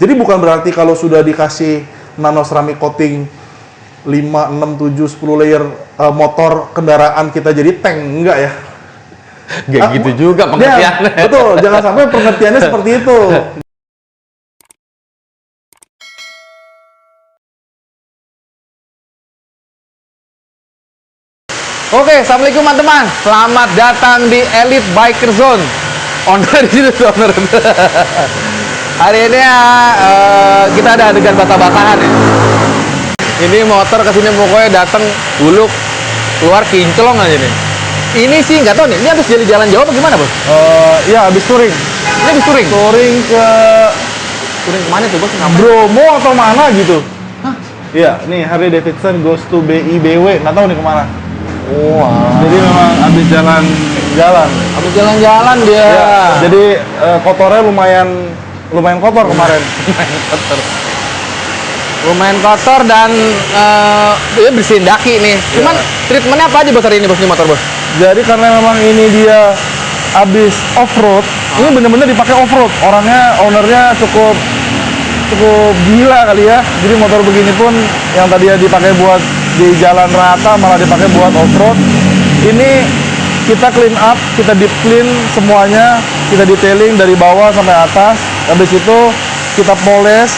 Jadi bukan berarti kalau sudah dikasih nano ceramic coating 5, 6, 7, 10 layer motor kendaraan kita jadi tank, enggak ya? Gak gitu juga pengertiannya. Ya, betul, jangan sampai pengertiannya seperti itu. Oke, assalamualaikum teman-teman. Selamat datang di Elite Biker Zone. Owner di situ, owner. Hari ini kita ada adegan bata-batahan ya. Ini motor kesini pokoknya datang buluk, keluar kinclong aja nih. Ini sih nggak tahu nih. Ini habis jalan Jawa apa gimana, Bos? Ya habis touring. Ini habis touring. Touring Kemana tuh, Bos? Bromo atau mana gitu? Hah? Iya, nih Harley Davidson goes to BIBW, nggak tahu nih kemana. Wah. Jadi memang habis jalan-jalan. Habis jalan-jalan dia. Ya, jadi kotornya lumayan kotor kemarin. Lumayan kotor dan dia bersihin daki nih. Cuman treatmentnya apa aja, Bos, hari ini, Bos, ini motor, Bos? Jadi karena memang ini dia habis off-road, ini bener-bener dipakai off-road. Ownernya cukup gila kali ya. Jadi motor begini pun yang tadinya dipakai buat di jalan rata malah dipakai buat off-road. Ini kita clean up, kita deep clean semuanya, kita detailing dari bawah sampai atas. Habis itu kita poles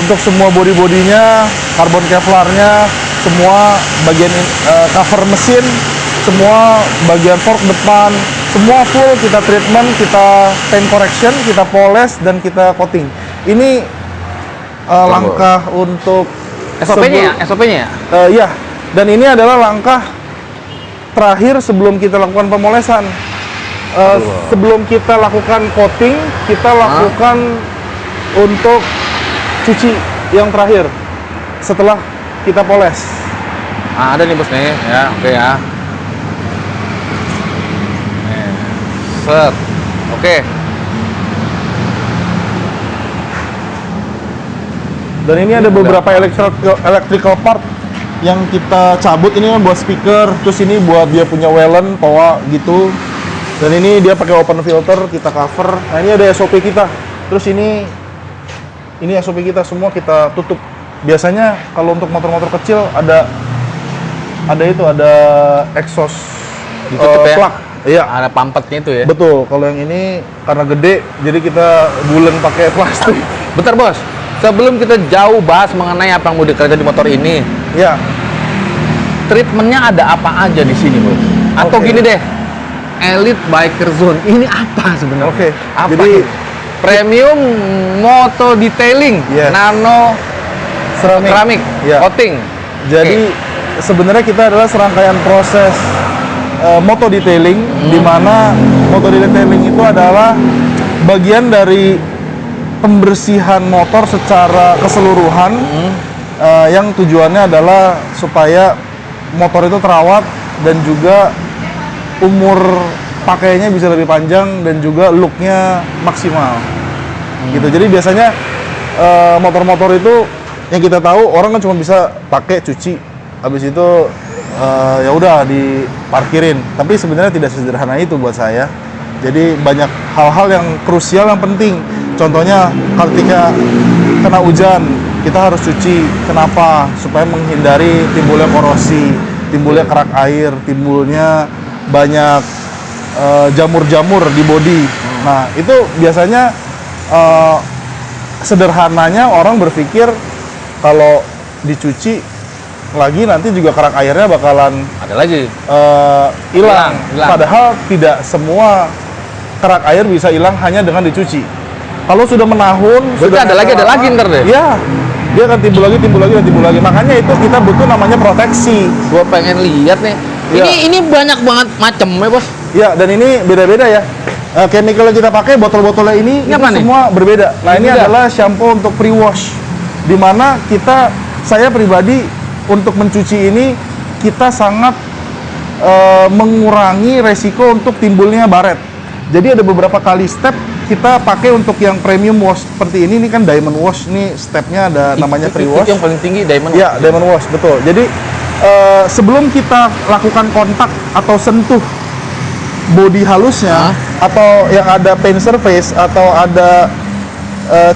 untuk semua body-bodinya, karbon kevlarnya, semua bagian cover mesin, semua bagian fork depan, semua full kita treatment, kita paint correction, kita poles dan kita coating. Ini langkah untuk SOP-nya ya? Ya, dan ini adalah langkah terakhir sebelum kita lakukan pemolesan. Sebelum kita lakukan coating, kita lakukan untuk cuci yang terakhir setelah kita poles. Ada nih, Bos, nih ya. Oke ya. Set. Oke. Dan ini ada beberapa electrical part yang kita cabut. Ini kan buat speaker, terus ini buat dia punya wellen, toa gitu. Dan ini dia pakai open filter, kita cover. Nah, ini ada SOP kita. Terus ini SOP kita semua kita tutup. Biasanya kalau untuk motor-motor kecil ada exhaust Ditutup ya? plug. Iya. Ada pampetnya itu ya? Betul. Kalau yang ini karena gede, jadi kita bulen pakai plastik. Bentar, Bos. Sebelum kita jauh bahas mengenai apa yang mau dikerjakan di motor ini, Ya. treatmentnya ada apa aja di sini, Bos? Atau Oke. gini deh, Elite Biker Zone ini apa sebenarnya? Oke. Apa? Jadi Premium Moto Detailing, Yes. Nano Ceramic, Ya. Coating. Jadi sebenarnya kita adalah serangkaian proses moto detailing, di mana moto detailing itu adalah bagian dari pembersihan motor secara keseluruhan, yang tujuannya adalah supaya motor itu terawat dan juga umur pakainya bisa lebih panjang dan juga looknya maksimal. Gitu. Jadi biasanya motor-motor itu yang kita tahu orang kan cuma bisa pakai, cuci, habis itu ya udah diparkirin. Tapi sebenarnya tidak sederhana itu buat saya. Jadi banyak hal-hal yang krusial yang penting. Contohnya ketika kena hujan, kita harus cuci. Kenapa? Supaya menghindari timbulnya korosi, timbulnya kerak air, timbulnya banyak jamur-jamur di bodi. Nah, itu biasanya sederhananya orang berpikir kalau dicuci lagi nanti juga kerak airnya bakalan Ada lagi. hilang. Hilang. Padahal tidak semua kerak air bisa hilang hanya dengan dicuci. Kalau sudah menahun, Berarti ada lagi ntar deh. Ya, dia akan timbul lagi. Makanya itu kita butuh namanya proteksi. Gua pengen lihat nih. Ya. Ini banyak banget macamnya, Bos. Ya, dan ini beda-beda ya. Chemical yang kita pakai, botol-botolnya ini Ini itu apa nih? semua berbeda. Nah, ini Beda. adalah shampoo untuk pre-wash. Di mana saya pribadi untuk mencuci ini kita sangat mengurangi resiko untuk timbulnya baret. Jadi ada beberapa kali step kita pakai untuk yang premium wash seperti ini kan diamond wash, nih stepnya ada namanya pre-wash. Yang paling tinggi diamond. Ya, diamond wash, betul. Jadi sebelum kita lakukan kontak atau sentuh bodi halusnya atau yang ada paint surface atau ada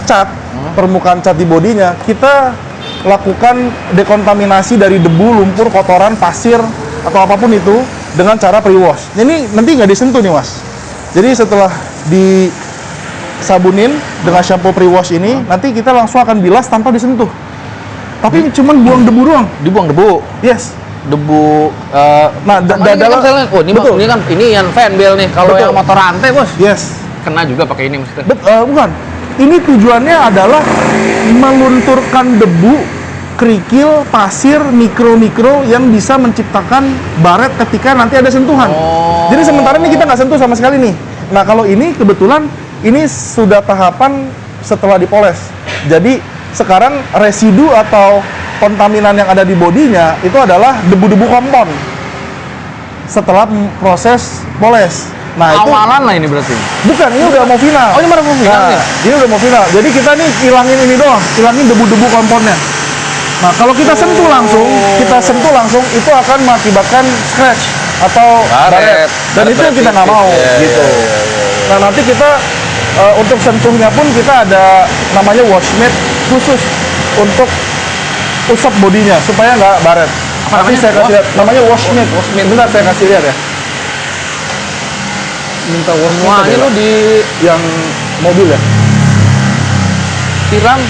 cat, permukaan cat di bodinya, kita lakukan dekontaminasi dari debu, lumpur, kotoran, pasir, atau apapun itu dengan cara pre-wash. Ini nanti nggak disentuh nih mas. Jadi setelah disabunin dengan shampoo pre-wash ini, nanti kita langsung akan bilas tanpa disentuh. Tapi cuman buang debu doang. Dibuang debu. Yes. Debu. Nah, dalam ini kan ini yang fan bel nih. Kalau Betul. yang motor rantai bos, Yes. kena juga pakai ini maksudnya. Bukan. Ini tujuannya adalah melunturkan debu, kerikil, pasir, mikro-mikro yang bisa menciptakan baret ketika nanti ada sentuhan. Oh. Jadi sementara ini kita nggak sentuh sama sekali nih. Nah kalau ini kebetulan ini sudah tahapan setelah dipoles. Jadi sekarang residu atau kontaminan yang ada di bodinya itu adalah debu-debu kompon setelah proses poles. Nah itu Awalan lah ini berarti. bukan, ini udah mau final. Oh, ini baru mau final Nah, nih? ini udah mau final. Jadi kita nih hilangin ini doang, hilangin debu-debu komponnya. Nah, kalau kita sentuh langsung, itu akan mengakibatkan scratch atau baret. Dan itu yang kita nggak mau, gitu. Nah, nanti kita untuk sentuhnya pun kita ada namanya wash mitt khusus untuk usap bodinya supaya nggak baret. Apa Nanti namanya? saya kasih lihat. Namanya wash mitt. Bentar saya kasih lihat ya. Minta wash mitt Wah, ini adalah lo di yang mobil ya. siram.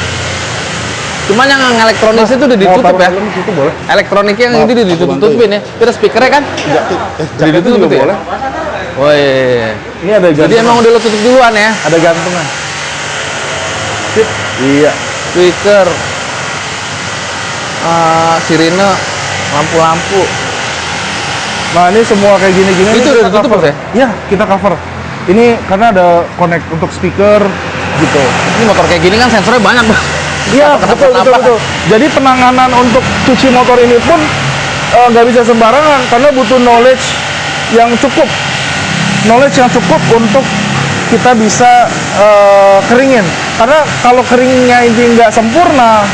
Cuman yang elektronis itu udah ditutup ya. Itu boleh. Elektroniknya yang Maaf, itu aku ditutup-tutupin ya. Kita speakernya kan? Jadi itu ditutup juga ya? boleh. Oh iya. Ini ada gantungan. Jadi emang udah lo tutup duluan ya? Ada gantungan. Sip. Iya. Speaker, sirine, lampu-lampu. Nah ini semua kayak gini-gini. Itu ini udah kita ditutup, cover. Bos, ya? Iya, kita cover. Ini karena ada connect untuk speaker gitu. Ini motor kayak gini kan sensornya banyak bang. Iya, Kenapa- betul, kenapa? betul. Jadi penanganan untuk cuci motor ini pun nggak bisa sembarangan karena butuh knowledge yang cukup. Knowledge yang cukup untuk kita bisa keringin. Karena kalau keringnya ini nggak sempurna,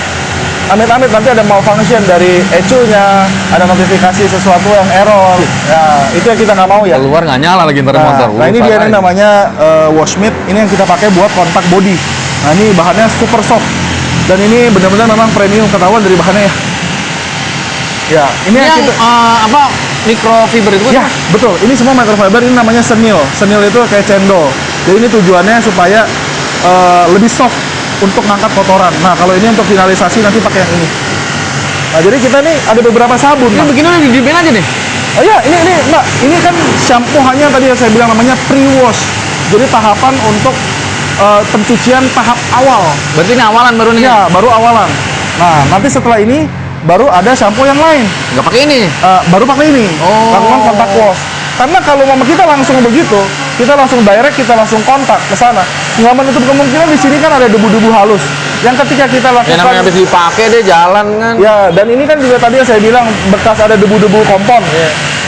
amit-amit nanti ada malfunction dari ECU-nya, ada notifikasi sesuatu yang error. Ya, itu yang kita nggak mau ya. Keluar nggak nyala lagi ntar motor. Nah ini dia nih namanya wash mitt. Ini yang kita pakai buat kontak body. Nah ini bahannya super soft dan ini benar-benar memang premium, ketahuan dari bahannya ya. Ya, ini Ini yang yang kita, apa microfiber itu kan? ya betul. Ini semua microfiber. Ini namanya senil. Senil itu kayak cendol. Jadi ini tujuannya supaya lebih soft untuk ngangkat kotoran. Nah kalau ini untuk finalisasi nanti pakai yang ini. Nah jadi kita nih ada beberapa sabun. Ini Mas. begini udah didiemin aja nih. Oh iya, ini Mbak, ini kan shampoo hanya tadi yang saya bilang namanya pre-wash. Jadi tahapan untuk pencucian tahap awal. Berarti ini awalan baru nih. Ya, baru awalan. Nah, nanti setelah ini baru ada shampoo yang lain. Nggak pakai ini. Baru pakai ini. Oh. Lakukan kontak wash. Karena kalau mama kita langsung begitu, kita langsung direct, kita langsung kontak ke sana. Nggak menutup kemungkinan di sini kan ada debu-debu halus. Yang ketika kita Ya lakukan namanya habis dipakai deh jalan kan. ya, dan ini kan juga tadi yang saya bilang bekas ada debu-debu kompon.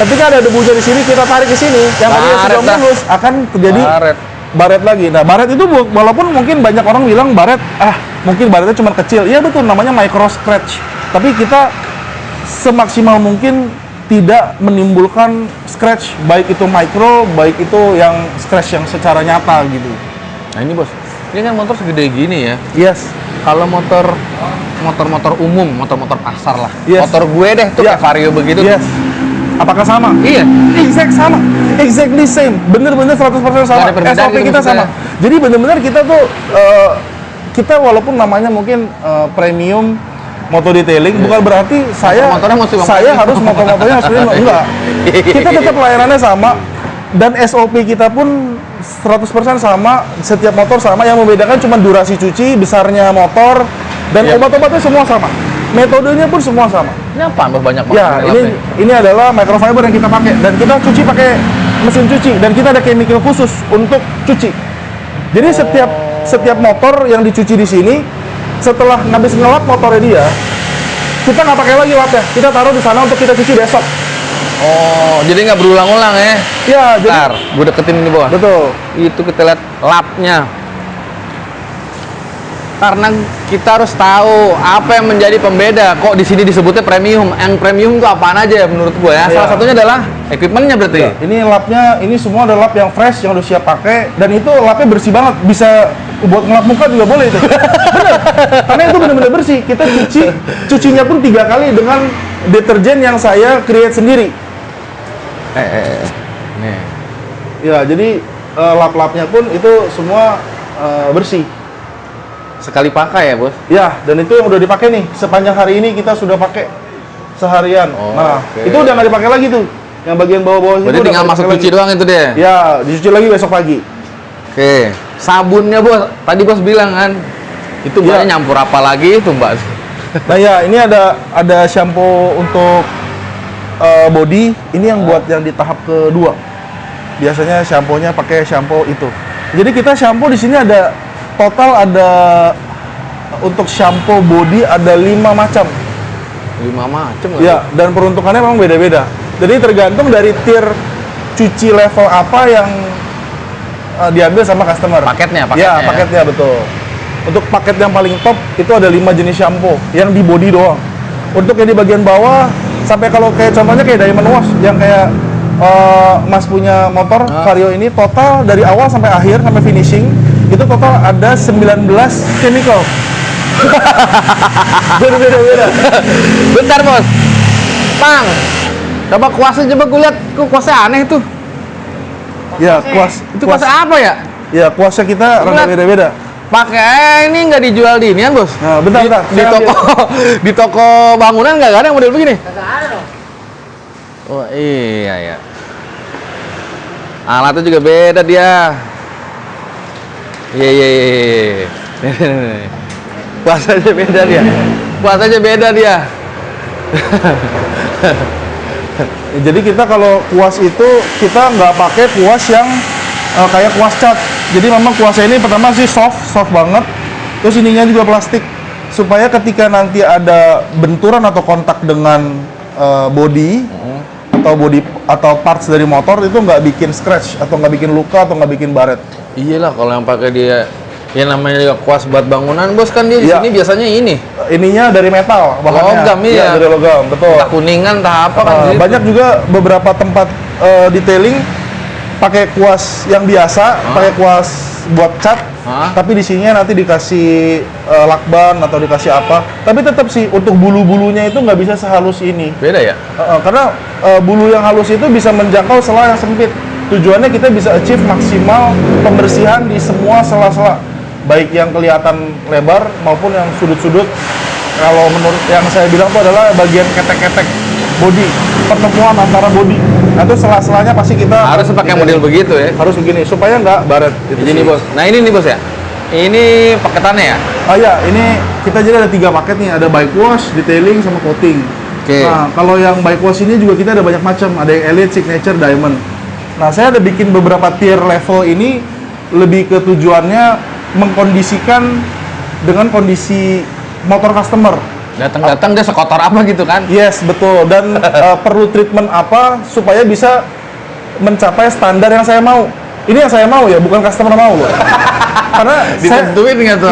Ketika ada debunya di sini, kita tarik ke sini, yang tadinya Baret sudah dah. mulus akan terjadi Baret. baret lagi. Nah, baret itu walaupun mungkin banyak orang bilang baret, mungkin baretnya cuma kecil. Iya betul, namanya micro scratch. Tapi kita semaksimal mungkin tidak menimbulkan scratch, baik itu micro, baik itu yang scratch yang secara nyata gitu. Nah ini bos, ini kan motor segede gini ya. Yes. Kalau motor umum, motor pasar lah. Yes. Motor gue deh tuh Ya. kayak Vario begitu. Yes. Apakah sama? Iya. Exact sama, exactly same, bener-bener 100% sama. Nggak ada perbedaan SOP gitu kita maksudnya. sama. Jadi bener-bener kita tuh kita walaupun namanya mungkin premium moto detailing, bukan berarti Motor-motornya mesti motor-motornya harus premium, enggak. Kita tetap layanannya sama dan SOP kita pun 100% sama, setiap motor sama. Yang membedakan cuma durasi cuci, besarnya motor, dan Iya. obat-obatnya semua sama. Metodenya pun semua sama. Ini apa bos banyak banget? Ya, ini adalah microfiber yang kita pakai dan kita cuci pakai mesin cuci dan kita ada chemical khusus untuk cuci. Jadi setiap motor yang dicuci di sini setelah habis ngelap motornya dia, kita nggak pakai lagi lapnya. Kita taruh di sana untuk kita cuci besok. Oh, jadi nggak berulang-ulang ya? Ya, jadi Bentar, gue deketin ini bawah. betul. Itu kita lihat lapnya. Karena kita harus tahu apa yang menjadi pembeda. Kok di sini disebutnya premium? Yang premium itu apaan aja ya menurut gue ya? Iya. Salah satunya adalah equipmentnya berarti. Ya, ini lapnya, ini semua ada lap yang fresh yang udah siap pakai dan itu lapnya bersih banget. Bisa buat ngelap muka juga boleh itu. Bener, karena itu benar-benar bersih. Kita cucinya pun 3 kali dengan deterjen yang saya create sendiri. Nih. Ya, jadi lap-lapnya pun itu semua bersih. Sekali pakai ya, Bos? Ya, dan itu yang udah dipakai nih. Sepanjang hari ini kita sudah pakai seharian. Oh, nah, oke. itu udah nggak dipakai lagi tuh. Yang bagian bawah-bawah itu Berarti udah tinggal nggak masuk dipakai cuci lagi. doang itu deh? Ya, dicuci lagi besok pagi. Oke. Sabunnya, Bos. Tadi Bos bilang kan, itu Ya. Mbaknya nyampur apa lagi itu, Mbak? Nah ya, ini ada shampoo untuk body. Ini yang buat yang di tahap kedua. Biasanya shampoo-nya pakai shampoo itu. Jadi kita shampoo di sini ada untuk shampoo body ada 5 macam. 5 macem nggak? Ya, dan peruntukannya memang beda-beda. Jadi tergantung dari tier cuci level apa yang diambil sama customer. Paketnya Ya, ya? paketnya betul. Untuk paket yang paling top itu ada 5 jenis shampoo yang di body doang. Untuk yang di bagian bawah sampai kalau kayak contohnya kayak diamond wash yang kayak Mas punya motor Vario ini total dari awal sampai akhir sampai finishing itu total ada 19 chemical. Beda-beda. Bentar, Bos. Bang, coba kuasnya, coba gue lihat. Kok kuasnya aneh tuh? Ya, kuas Itu kuasa apa ya? Ya, kuasnya kita rada Lihat. beda-beda. Pakai ini nggak dijual di inian, Bos? Nah, bentar. Di toko di toko bangunan nggak ada yang model begini? Kagak ada dong. Oh iya ya. Alatnya juga beda dia. Iya. Puasanya beda dia. Puasanya beda dia. Ya, jadi kita kalau kuas itu kita nggak pakai kuas yang kayak kuas cat. Jadi memang kuasnya ini pertama sih soft banget. Terus ininya juga plastik supaya ketika nanti ada benturan atau kontak dengan body atau parts dari motor itu nggak bikin scratch atau nggak bikin luka atau nggak bikin baret. Iyalah kalau yang pakai dia yang namanya juga kuas buat bangunan, Bos, kan dia di Iya. sini biasanya ini. Ininya dari metal bahannya. Logam, iya. Dari logam, betul. Entah kuningan, entah apa kan. gitu. Banyak juga beberapa tempat detailing pakai kuas yang biasa, pakai kuas buat cat, tapi di sininya nanti dikasih lakban atau dikasih apa. Tapi tetap sih untuk bulu-bulunya itu nggak bisa sehalus ini. Beda ya? Karena bulu yang halus itu bisa menjangkau sela yang sempit. Tujuannya kita bisa achieve maksimal pembersihan di semua sela-sela, baik yang kelihatan lebar maupun yang sudut-sudut. Kalau menurut yang saya bilang itu adalah bagian ketek-ketek body, pertemuan antara body. Nah itu sela-selanya pasti kita Harus pakai model begitu ya. harus begini supaya nggak baret. Gitu Jadi sih. Bos. Nah, ini nih, Bos ya. Ini paketannya ya? Oh ya, ini kita jadi ada 3 paket nih, ada bike wash, detailing, sama coating. Oke. Nah, kalau yang bike wash ini juga kita ada banyak macam, ada yang elite, signature, diamond. Nah, saya ada bikin beberapa tier level ini lebih ke tujuannya mengkondisikan dengan kondisi motor customer. Datang-datang dia sekotor apa gitu kan? Yes, betul. Dan perlu treatment apa supaya bisa mencapai standar yang saya mau. Ini yang saya mau ya, bukan customer mau loh. Karena Ditentuin nggak tuh?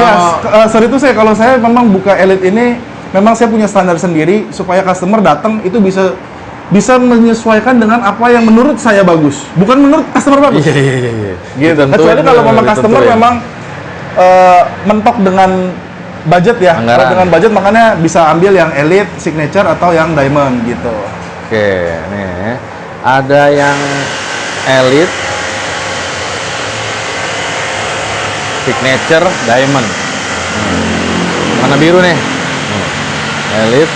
sorry itu kalau saya memang buka elite ini, memang saya punya standar sendiri supaya customer datang itu bisa menyesuaikan dengan apa yang menurut saya bagus, bukan menurut customer bagus. Iya. Gitu. Kecuali kalau memang customer memang mentok dengan budget ya. Anggaran. Kalau dengan budget makanya bisa ambil yang elite, signature atau yang diamond gitu. Oke, nih. Ada yang elite, signature, diamond. Mana biru nih? Elite,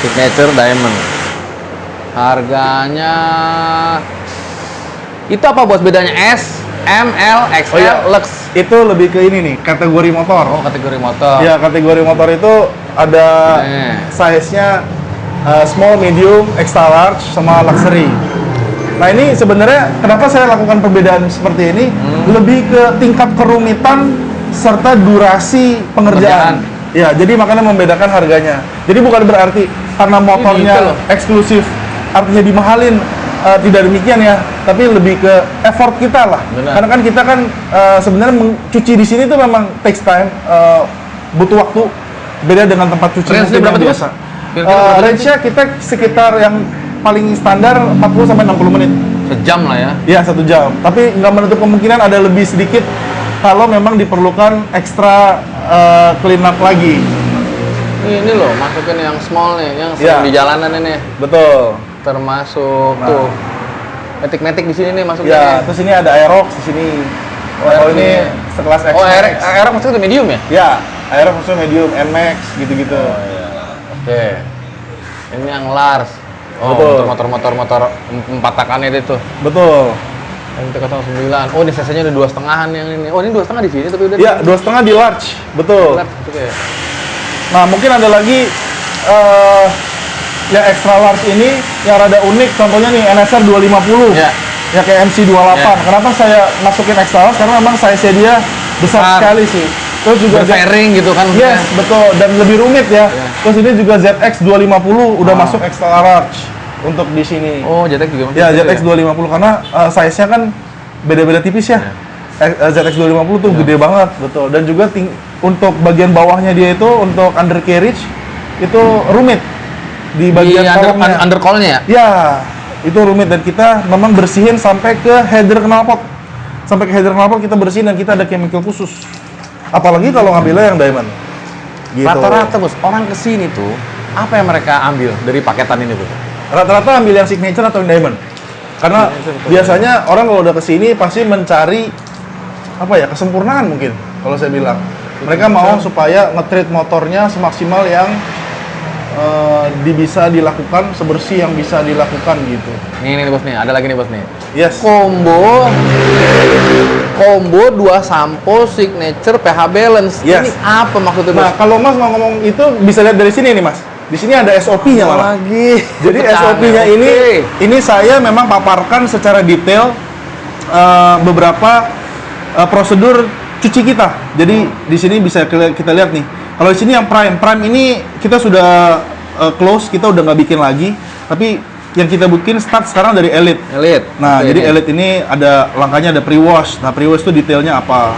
signature, diamond. Harganya itu apa, Bos, bedanya? S, M, L, XL, Oh iya. Lux. Itu lebih ke ini nih, kategori motor. Oh, kategori motor. Ya, kategori motor itu ada size-nya small, medium, extra large, sama luxury. Nah, ini sebenarnya kenapa saya lakukan perbedaan seperti ini? Lebih ke tingkat kerumitan serta durasi pengerjaan. Ya, jadi makanya membedakan harganya. Jadi bukan berarti karena gitu motornya loh. eksklusif artinya dimahalin. Tidak demikian ya, tapi lebih ke effort kita lah. Benar. Karena kan kita kan sebenarnya mencuci di sini tuh memang takes time, butuh waktu. Beda dengan tempat cuci Range-nya mungkin berapa yang tuh, biasa. Kira-kira berapa Range-nya kita sekitar yang paling standar 40 sampai 60 menit. Sejam lah ya. Ya, 1 jam. Tapi nggak menutup kemungkinan ada lebih sedikit kalau memang diperlukan ekstra clean up lagi. Ini loh, masukin yang small nih, yang sering di jalanan ini. Betul. Termasuk tuh Matic di sini nih masuknya. Ya, terus ini ada Aerox di sini. Oh, ini sekelas X. Oh, Aerox maksudnya medium ya? Ya, Aerox maksudnya medium, NMAX gitu-gitu. Oh iya. Oke. Ini yang large. Oh, betul. motor 4 takannya itu. Betul. MT-09. Oh, ini cc-nya udah 2,5-an yang ini. Oh, ini 2,5 di sini tapi udah. Iya, 2,5 di large. Betul. Large, oke. Nah, mungkin ada lagi yang extra large ini yang rada unik, contohnya nih NSR 250. Ya. Ya kayak MC28. Ya. Kenapa saya masukin extra large? Karena memang size dia besar sekali sih. Terus juga fairing gitu kan. Yes, betul, dan lebih rumit ya. Terus ini juga ZX 250 udah masuk extra large untuk di sini. Oh, ZX juga masuk. Ya, ZX 250 karena size-nya kan beda-beda tipis ya. ZX 250 tuh gede banget, betul. Dan juga untuk bagian bawahnya dia itu untuk undercarriage itu rumit di bagian undercoil-nya ya? Ya, itu rumit dan kita memang bersihin sampai ke header knalpot. Sampai ke header knalpot kita bersihin dan kita ada chemical khusus. Apalagi kalau ngambilnya yang diamond. Gitu. Rata-rata bos, orang kesini tuh apa yang mereka ambil dari paketan ini tuh? Rata-rata ambil yang signature atau yang diamond. Karena biasanya orang kalau udah kesini pasti mencari apa ya, kesempurnaan mungkin kalau saya bilang. Mereka mau supaya nge-treat motornya semaksimal yang bisa dilakukan, sebersih yang bisa dilakukan gitu. Nih bos nih, ada lagi nih bos nih. Yes. Combo 2 sampo signature pH balance. Yes. Ini apa maksudnya bos? Nah, kalau Mas mau ngomong itu bisa lihat dari sini nih Mas. Di sini ada SOP-nya malah. Lagi. Jadi SOP-nya ini saya memang paparkan secara detail beberapa prosedur cuci kita. Jadi di sini bisa kita lihat nih. Kalau di sini yang prime ini kita sudah close, kita udah nggak bikin lagi. Tapi yang kita bikin start sekarang dari elite. Nah, jadi elite ini ada langkahnya, ada pre-wash. Nah, pre-wash itu detailnya apa?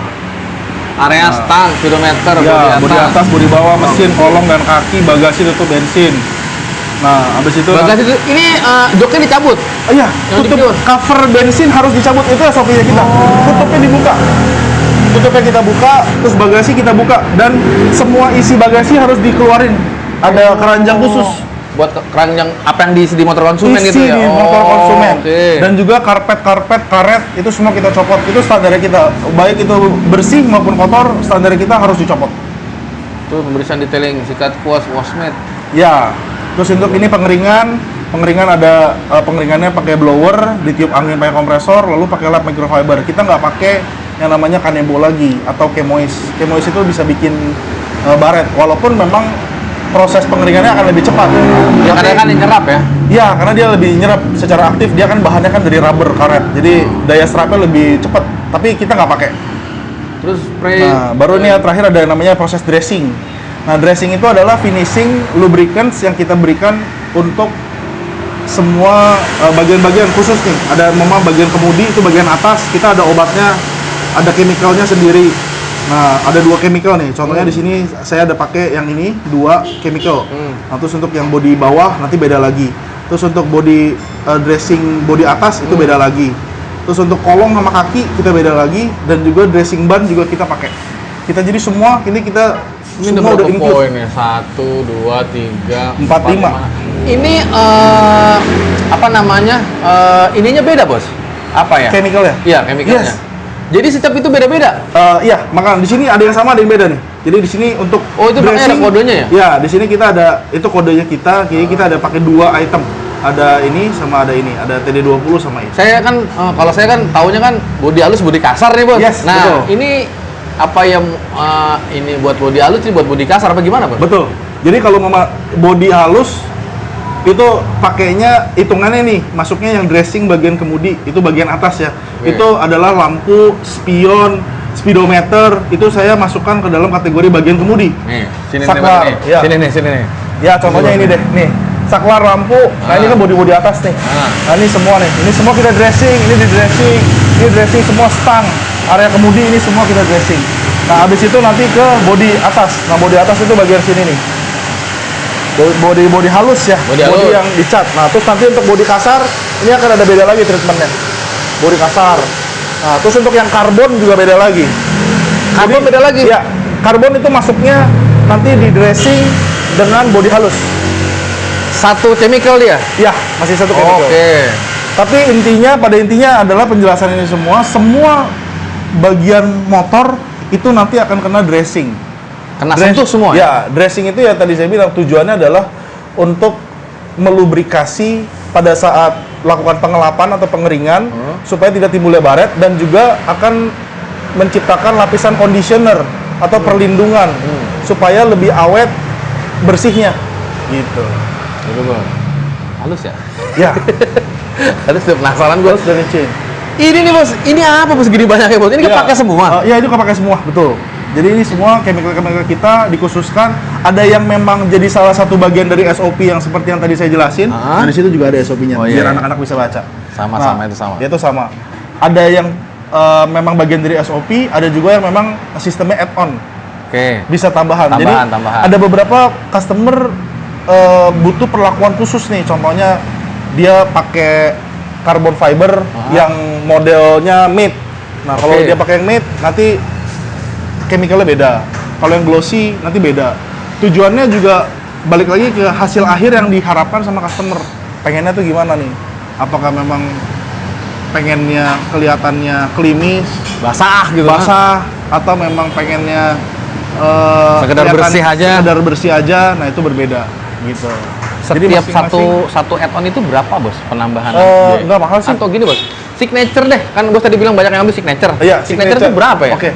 Area stang, speedometer, Ya, bodi atas, bodi bawah, mesin, kolong dan kaki, bagasi tutup bensin. Nah, habis itu bagasi itu ini joknya dicabut. Iya, tutup cover bensin harus dicabut, itu SOP-nya kita. Tutupnya dibuka. Tutupnya kita buka, terus bagasi kita buka dan semua isi bagasi harus dikeluarin. Ada keranjang khusus buat keranjang apa yang diisi di motor konsumen isi gitu ya. di motor konsumen. Okay. Dan juga karpet, karet itu semua kita copot. Itu standar kita. Baik itu bersih maupun kotor, standar kita harus dicopot. Tuh pembersihan detailing, sikat kuas, wash mat. Ya. Terus untuk ini pengeringan ada pengeringannya pakai blower, ditiup angin pakai kompresor, lalu pakai lap microfiber. Kita nggak pakai yang namanya kanebo lagi atau kemois. Kemois itu bisa bikin baret, walaupun memang proses pengeringannya akan lebih cepat. Ya karena kan nyerap ya? Iya, karena dia lebih nyerap secara aktif. Dia kan bahannya kan dari rubber karet, jadi daya serapnya lebih cepat. Tapi kita nggak pakai. Terus spray. Nah, baru ini yang terakhir ada yang namanya proses dressing. Nah, dressing itu adalah finishing lubricants yang kita berikan untuk semua bagian-bagian khusus nih. Ada memang bagian kemudi itu bagian atas, kita ada obatnya, ada chemicalnya sendiri. Nah, ada 2 chemical nih. Contohnya di sini saya ada pakai yang ini 2 chemical. Nah, terus untuk yang bodi bawah nanti beda lagi. Terus untuk bodi dressing bodi atas itu beda lagi. Terus untuk kolong sama kaki kita beda lagi dan juga dressing ban juga kita pakai. Kita jadi semua ini kita ini semua udah include. Poin ya? 1, 2, 3, 4, 5. Ini apa namanya? Ininya beda bos? Apa ya? Chemical ya? Iya, chemicalnya. Yes. Jadi setiap itu beda-beda. Iya, makanya di sini ada yang sama, ada yang beda nih. Jadi di sini untuk itu makanya ada kodenya ya? Ya, di sini kita ada itu kodenya kita. Jadi kita ada pakai 2 item. Ada ini sama ada ini. Ada TD20 sama ini. Saya kan kalau saya kan taunya kan bodi halus, bodi kasar nih, Bos. Yes, nah, betul. ini apa yang ini buat bodi halus, ini buat bodi kasar apa gimana, Bos? Betul. Jadi kalau mama bodi halus itu pakainya hitungannya nih, masuknya yang dressing bagian kemudi, itu bagian atas ya. Okay. Itu adalah lampu, spion, speedometer, itu saya masukkan ke dalam kategori bagian kemudi. Nih, sini saklar, nih, ya. sini nih. Ya, contohnya ini deh, nih. Saklar lampu, nah ini kan bodi-bodi atas nih. Nah ini semua nih, ini semua kita dressing, ini di dressing, ini dressing semua stang, area kemudi ini semua kita dressing. Nah habis itu nanti ke bodi atas, nah bodi atas itu bagian sini nih. Bodi halus ya, bodi yang dicat. Nah terus nanti untuk bodi kasar, ini akan ada beda lagi treatmentnya. Bodi kasar. Nah terus untuk yang karbon juga beda lagi. Karbon beda lagi? Ya, karbon itu masuknya nanti di dressing dengan bodi halus. Satu chemical dia? Ya, masih satu chemical. Oke. Tapi pada intinya adalah penjelasan ini semua bagian motor itu nanti akan kena dressing. Kena sentuh semua? Ya, dressing itu ya tadi saya bilang tujuannya adalah untuk melubrikasi pada saat lakukan pengelapan atau pengeringan supaya tidak timbulnya baret, dan juga akan menciptakan lapisan conditioner atau perlindungan supaya lebih awet bersihnya gitu. Gitu bos. Halus ya? Ya. Halus, udah penasaran gue. Terus dari chain. Ini nih bos, ini apa bos gini banyaknya bos? Ini kepake semua? Iya, itu kepake semua, betul. Jadi ini semua chemical kita dikhususkan. Ada yang memang jadi salah satu bagian dari SOP yang seperti yang tadi saya jelasin. Nah, di situ juga ada SOP-nya, biar anak-anak bisa baca. Sama-sama, itu sama. Dia itu sama. Ada yang memang bagian dari SOP, ada juga yang memang sistemnya add-on. Oke. Bisa tambahan. Jadi ada beberapa customer butuh perlakuan khusus nih. Contohnya dia pakai carbon fiber yang modelnya matte. Nah, kalau dia pakai yang matte, nanti chemicalnya beda. Kalau yang glossy nanti beda. Tujuannya juga balik lagi ke hasil akhir yang diharapkan sama customer. Pengennya tuh gimana nih? Apakah memang pengennya kelihatannya klimis, basah gitu? Basah, atau memang pengennya sekedar bersih aja? Sekedar bersih aja. Nah, itu berbeda gitu. Setiap satu add-on itu berapa bos penambahan? Enggak mahal sih. Atau gini bos, signature deh. Kan bos tadi bilang banyak yang ambil signature. Iya, signature itu berapa ya? Oke.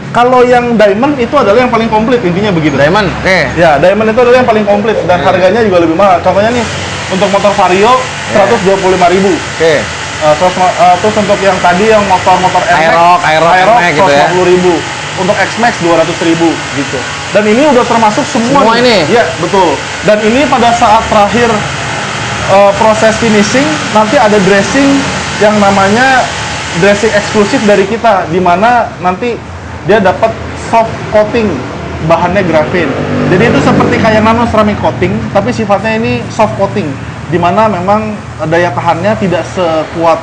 Kalau yang diamond itu adalah yang paling komplit, intinya begitu. Diamond, oke. Ya, diamond itu adalah yang paling komplit dan harganya juga lebih mahal. Contohnya nih, untuk motor Vario 125.000. Oke. Terus untuk yang tadi yang motor-motor Aerox gitu ya. 150.000. Untuk X-Max 200.000 gitu. Dan ini udah termasuk semua ini? Iya, betul. Dan ini pada saat terakhir proses finishing, nanti ada dressing yang namanya dressing eksklusif dari kita, di mana nanti dia dapat soft coating, bahannya grafin. Jadi itu seperti kayak nano ceramic coating, tapi sifatnya ini soft coating, di mana memang daya tahannya tidak sekuat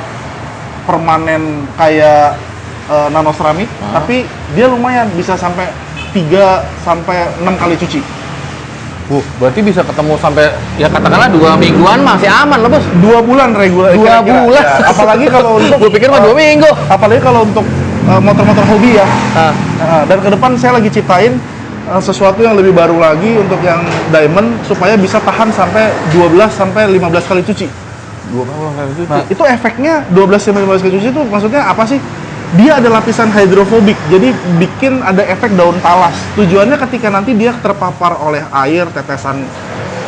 permanen kayak nano ceramic, tapi dia lumayan bisa sampai 3-6 kali cuci. Berarti bisa ketemu sampai ya katakanlah 2 mingguan masih aman loh bos. 2 bulan reguler. 2 bulan. Ya, apalagi kalau untuk gue pikir mah 2 minggu. Apalagi kalau untuk motor-motor hobi ya. Dan ke depan saya lagi ciptain sesuatu yang lebih baru lagi untuk yang diamond supaya bisa tahan sampai 12-15 kali cuci. 12 kali cuci. Nah, itu efeknya 12-15 kali cuci itu maksudnya apa sih? Dia ada lapisan hidrofobik, jadi bikin ada efek daun talas. Tujuannya ketika nanti dia terpapar oleh air, tetesan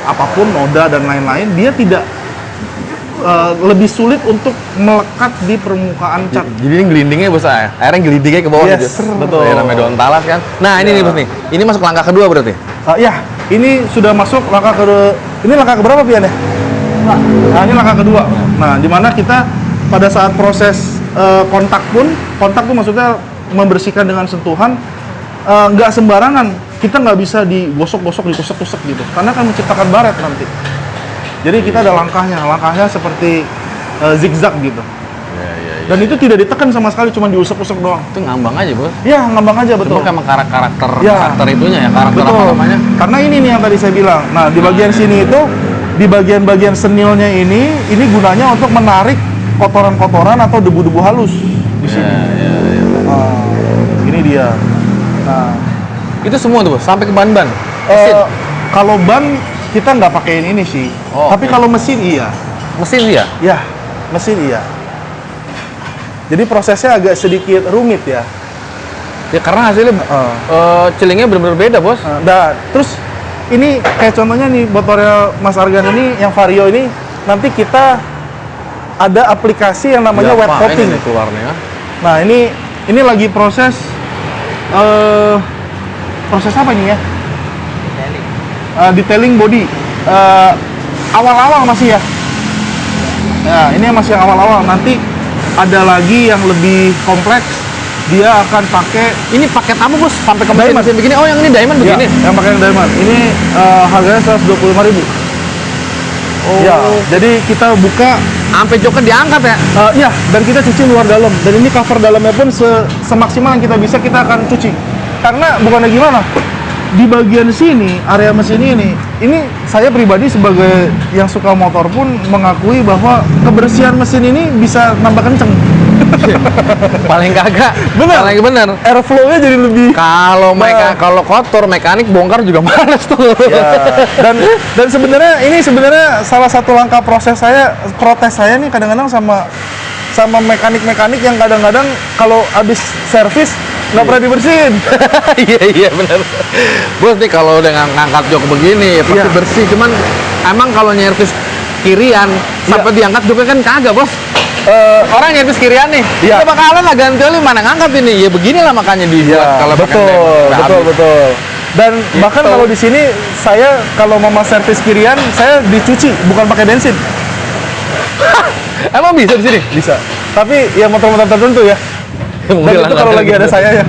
apapun, noda dan lain-lain, dia tidak lebih sulit untuk melekat di permukaan cat. Jadi ini gelindingnya bos, airnya gelindingnya ke bawah gitu. Betul. Ya, namanya daun talas kan. Nah ini nih bos nih, ini masuk langkah kedua berarti? Ya, ini sudah masuk langkah kedua. Ini langkah keberapa Pian ya? Nah, ini langkah kedua. Nah, di mana kita pada saat proses kontak pun maksudnya membersihkan dengan sentuhan, nggak sembarangan. Kita nggak bisa digosok-gosok, ditusuk-tusuk gitu, karena akan menciptakan baret nanti. Jadi kita ada langkahnya seperti zigzag gitu. Dan itu tidak ditekan sama sekali, cuma diusap-usap doang. Itu ngambang aja bos? Iya, ngambang aja, betul. Cuma emang karakter itunya ya, karakter betul. apa namanya? Karena ini nih yang tadi saya bilang. Nah, di bagian sini itu, di bagian-bagian senilnya ini gunanya untuk menarik kotoran-kotoran atau debu-debu halus di sini. Nah, ini dia. Nah, itu semua tuh bos, sampai ke ban-ban. Kalau ban kita nggak pakein ini sih. Tapi kalau mesin iya. Mesin iya? Ya, mesin iya. Jadi prosesnya agak sedikit rumit ya. Ya karena hasilnya celingnya benar-benar beda bos. Nah, terus ini kayak contohnya nih motornya Mas Argan ini yang Vario ini, nanti kita ada aplikasi yang namanya wet coating. Ini keluarnya. Nah, ini lagi proses proses apa nih ya? Detailing body. Awal-awal masih ya. Nah, ini masih yang awal-awal. Nanti ada lagi yang lebih kompleks. Dia akan pakai paket apa bos? Sampai ke mesin begini. Oh, yang ini diamond begini. Ya, yang pakai yang diamond. Ini harganya 125.000. Ya, jadi kita buka, sampai joknya diangkat ya. ya, dan kita cuci luar dalam. Dan ini cover dalamnya pun semaksimal yang kita bisa kita akan cuci. Karena bukannya gimana, di bagian sini, area mesin ini saya pribadi sebagai yang suka motor pun mengakui bahwa kebersihan mesin ini bisa nambah kenceng. Paling kagak. Bener. Paling bener. Airflow-nya jadi lebih. Kalau kotor mekanik bongkar juga males tuh. Ya, dan sebenarnya salah satu langkah protes saya nih kadang-kadang sama mekanik yang kadang-kadang kalau habis servis nggak pernah dibersihin. Iya benar. Bos nih kalau udah ngangkat jok begini pasti Iya. bersih. Cuman emang kalau nyervis kirian sampai diangkat joknya kan kagak bos. Orang nyervis kirian nih, Iya. ya bakalan lah ganti oli mana ngangkat ini. Ya beginilah makanya dibuat Ya, kalau pakai diamond. betul. Dan Gitu. bahkan kalau di sini saya kalau mau servis kirian saya dicuci bukan pakai bensin. Emang bisa di sini? Bisa. Tapi ya motor-motor tertentu ya. Dan itu kalau lagi ada saya ya.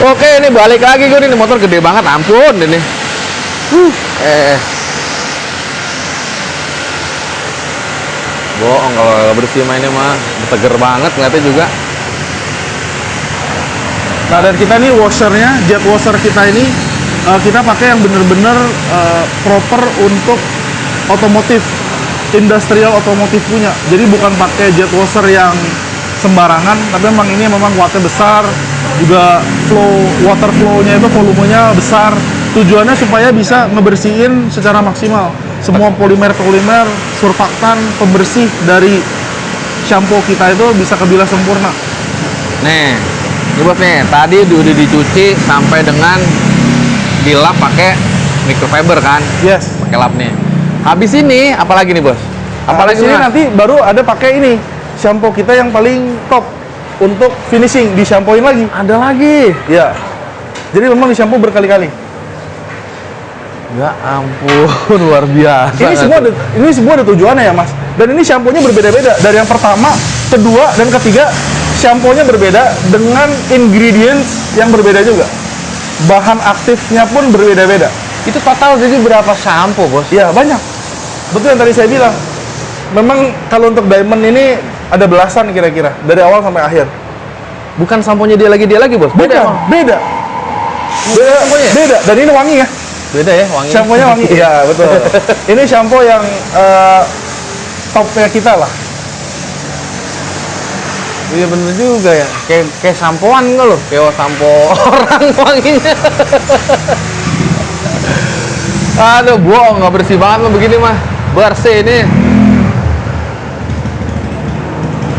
Oke, ini balik lagi gue ini motor gede banget, ampun ini. Bohong kalau bersih mainnya mah seger banget ngeliatnya juga. Nah, dan kita nih washernya, jet washer kita ini kita pakai yang bener-bener proper untuk otomotif, industrial otomotif punya. Jadi bukan pakai jet washer yang sembarangan, tapi memang ini memang wattnya besar, juga water flow-nya itu volumenya besar. Tujuannya supaya bisa ngebersihin secara maksimal semua polimer, surfaktan, pembersih dari shampoo kita itu bisa kebilas sempurna. Nih, ini bos nih, tadi udah dicuci sampai dengan dilap pakai microfiber kan? Yes. Pakai lap nih. Habis ini apalagi nih bos? Apalagi ini nanti baru ada pakai ini shampoo kita yang paling top untuk finishing, di shampooin lagi. Ada lagi. Ya. Jadi memang di shampoo berkali-kali. Ya ampun, luar biasa. Ini semua ada tujuannya ya, Mas. Dan ini shampoo-nya berbeda-beda. Dari yang pertama, kedua, dan ketiga, shampoo-nya berbeda dengan ingredients yang berbeda juga. Bahan aktifnya pun berbeda-beda. Itu total jadi berapa shampoo bos? Ya, banyak. Betul yang tadi saya bilang. Memang kalau untuk diamond ini ada belasan kira-kira dari awal sampai akhir. Bukan samponya dia lagi bos? Beda. Beda. Beda. Dan ini wangi ya. Beda ya wangi. Shampoo-nya wangi. Iya, betul. Ini shampoo yang topnya kita lah. Iya bener juga ya. Kayak sampoan enggak loh? Kayak sampo orang wanginya. Aduh, bohong, nggak bersih banget mah begini mah. Bersih ini.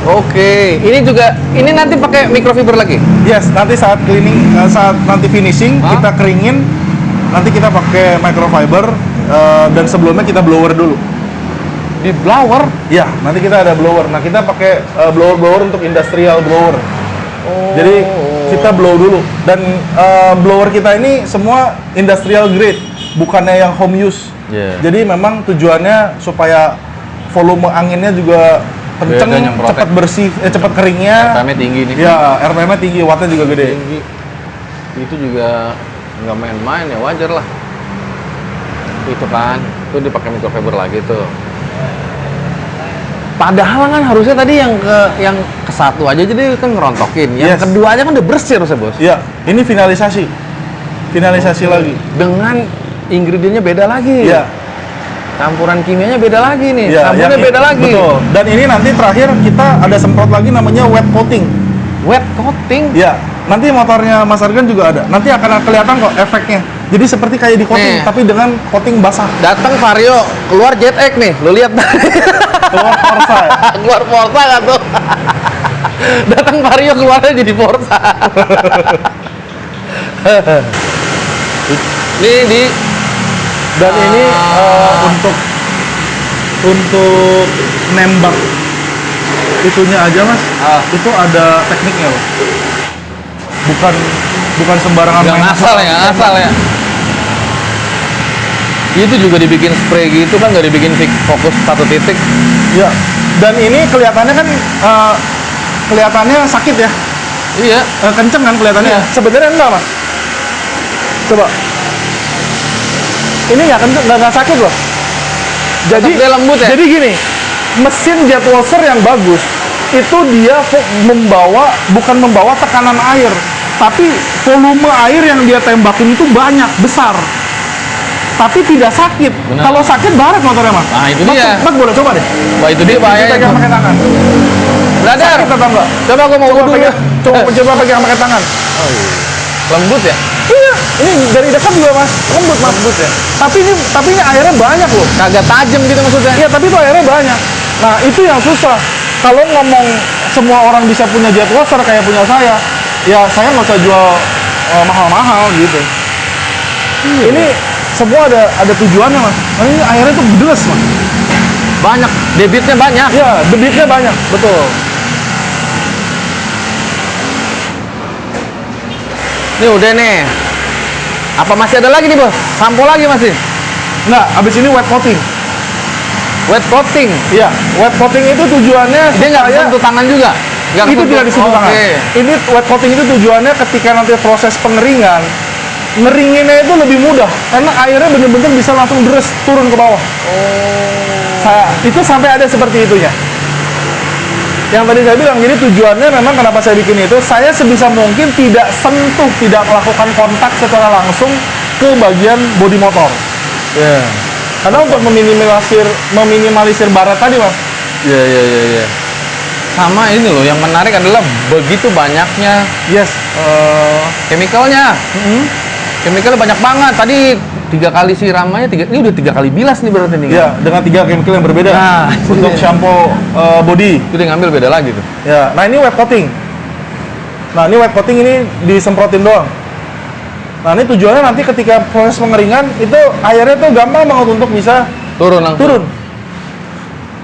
Oke, ini nanti pakai microfiber lagi. Yes, nanti saat cleaning, saat nanti finishing, kita keringin, nanti kita pakai microfiber, dan sebelumnya kita blower dulu. Di blower? Ya, nanti kita ada blower. Nah, kita pakai blower untuk industrial blower. Jadi kita blow dulu. Dan blower kita ini semua industrial grade, bukannya yang home use. Yeah. Jadi memang tujuannya supaya volume anginnya juga kenceng, cepat bersih, cepat keringnya. RPM-nya tinggi nih. Ya, RPM-nya tinggi, wattnya juga gede. Tinggi. Itu juga nggak main-main ya, wajar lah. Itu kan, itu dipakai microfiber lagi tuh. Padahal kan harusnya tadi yang ke satu aja jadi kan ngerontokin. Yang kedua aja kan udah bersih harusnya bos. Iya, ini finalisasi lagi. Dengan ingredientnya beda lagi. Iya. Campuran kimianya beda lagi nih. Ya, Sabunnya beda lagi. Betul. Dan ini nanti terakhir kita ada semprot lagi namanya wet coating. Wet coating? Ya, nanti motornya Mas Argan juga ada. Nanti akan kelihatan kok efeknya. Jadi seperti kayak di coating, tapi dengan coating basah. Datang Vario, keluar Jet X nih. Lu lihat. Keluar Forza. Keluar Forza kan tuh. Datang Vario keluarnya jadi Forza. Ini Dan ini untuk nembak itunya aja Mas, itu ada tekniknya loh. Bukan sembarangan nggak ngasal ya. Itu juga dibikin spray gitu kan, nggak dibikin fokus satu titik. Ya. Dan ini kelihatannya kan kelihatannya sakit ya. Iya. Kenceng kan kelihatannya. Iya. Sebenarnya enggak Mas. Coba. ini nggak sakit loh. Jadi Tetap dia lembut ya? Jadi gini, mesin jet washer yang bagus itu dia bukan membawa tekanan air, tapi volume air yang dia tembakin itu banyak, besar. Tapi tidak sakit. Benar. Kalau sakit baret motornya, Mas. Nah, itu Mas, dia. Mas boleh coba deh. Wah, itu dia bahaya. Pegang pakai tangan. Brother, Sakit atau enggak? coba aku mau Coba wudhu. pegang, coba pegang pakai tangan. Oh, iya. Lembut ya? Iya, ini dari dekat juga, Mas. Lembut, Mas. Lembut ya? Tapi ini airnya banyak loh. Kagak tajam gitu maksudnya? Iya, tapi itu airnya banyak. Nah, itu yang susah. Kalau ngomong semua orang bisa punya jet washer kayak punya saya, ya saya nggak usah jual mahal-mahal gitu. Iya. Ini semua ada tujuannya, Mas. Nah, ini airnya tuh deres, Mas. Banyak, debitnya banyak. Iya, debitnya banyak, betul. Ini udah nih. Apa masih ada lagi nih, Bos? Sampo lagi masih? Nggak, abis ini wet coating. Wet coating. Iya, wet coating itu tujuannya Dia nggak supaya sentuh tangan juga? Nggak itu kesentuh? tidak disentuh tangan. Oke. Ini wet coating itu tujuannya ketika nanti proses pengeringan, ngeringinnya itu lebih mudah karena airnya bener-bener bisa langsung deres turun ke bawah. Itu sampai ada seperti itunya. Yang tadi saya bilang, jadi tujuannya memang kenapa saya bikin itu, saya sebisa mungkin tidak sentuh, tidak melakukan kontak secara langsung ke bagian bodi motor. Iya. Karena untuk meminimalisir baret tadi, Mas. Iya. Sama ini loh, yang menarik adalah begitu banyaknya Yes. chemicalnya. Chemicalnya banyak banget. Tadi 3 kali siramannya, ini udah 3 kali bilas nih berarti nih. Iya, dengan 3 chemical yang berbeda. Nah, untuk iya. shampoo body. Itu dia ngambil beda lagi tuh. Ya, nah ini wet coating. Nah, ini wet coating ini disemprotin doang. Nah, ini tujuannya nanti ketika proses pengeringan itu airnya tuh gampang banget untuk bisa Turun langsung. turun.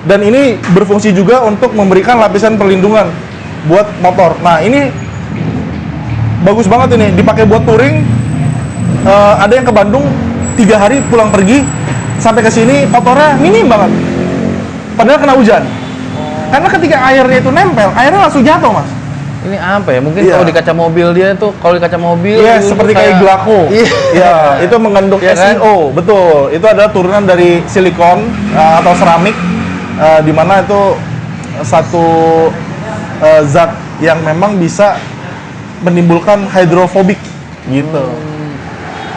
Dan ini berfungsi juga untuk memberikan lapisan perlindungan buat motor. Nah, ini bagus banget ini, dipakai buat touring. Ada yang ke Bandung 3 hari pulang pergi sampai ke sini motornya minim banget. Padahal kena hujan. Karena ketika airnya itu nempel, airnya langsung jatuh, Mas. Ini apa ya? Mungkin Iya. kalau di kaca mobil dia tuh, kalau di kaca mobil Iya, itu seperti kayak Glaco. Iya. Ya, itu mengandung Iya kan? SiO, betul. Itu adalah turunan dari silikon atau seramik, di mana itu satu zat yang memang bisa menimbulkan hidrofobik, gitu.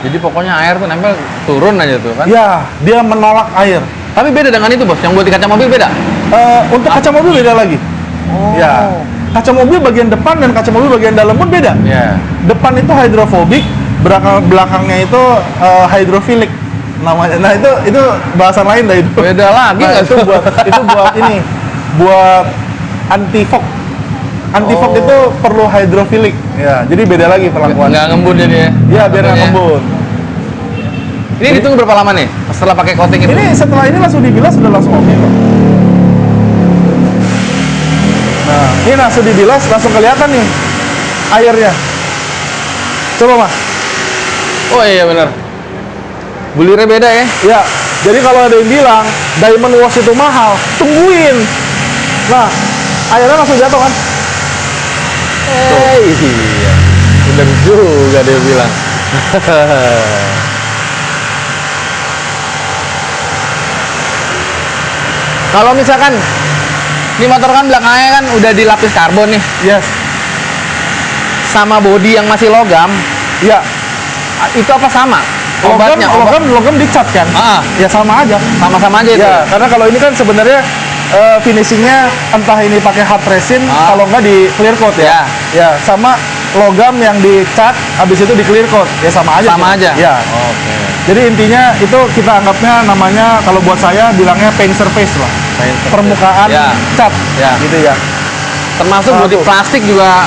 Jadi pokoknya air tuh nempel turun aja tuh kan. Ya, dia menolak air. Tapi beda dengan itu, Bos. Yang buat di kaca mobil beda. Untuk kaca mobil beda lagi. Oh. Ya, kaca mobil bagian depan dan kaca mobil bagian dalam pun beda. Iya. Depan itu hidrofobik, belakangnya itu hidrofilik namanya. Nah, itu bahasan lain dah itu. Beda lagi Nah, nggak itu tuh? buat ini, buat anti fog. Anti fog Oh. itu perlu hidrofilik. Ya, jadi beda lagi perlakuan. Nggak ngembun jadi ya. Ya, biar nggak ngembun. Ini ditunggu berapa lama nih setelah pakai coating itu? Ini setelah ini langsung dibilas sudah langsung oke kok. Nah, ini langsung dibilas langsung kelihatan nih airnya. Coba, Mas. Oh iya benar. Bulirnya beda ya. Ya, jadi kalau ada yang bilang diamond wash itu mahal, tungguin. Nah, airnya langsung jatuh kan? Iya. Bener juga dia bilang. Kalau misalkan ini motor kan belakangnya kan udah dilapis karbon nih, Yes. sama bodi yang masih logam, Ya, itu apa sama? logam Obatnya, obat. logam dicat kan? Ah, Ya sama aja. sama-sama aja itu. Ya, karena kalau ini kan sebenarnya finishingnya entah ini pakai hard resin, Ah. kalau nggak di clear coat ya. Ya, sama logam yang dicat, habis itu di clear coat, ya sama aja. Sama sih. aja. Ya. Oke. Jadi intinya itu kita anggapnya namanya kalau buat saya bilangnya paint surface lah. Paint surface. Permukaan Ya. cat. Ya. Gitu ya. Termasuk bodi Satu. plastik juga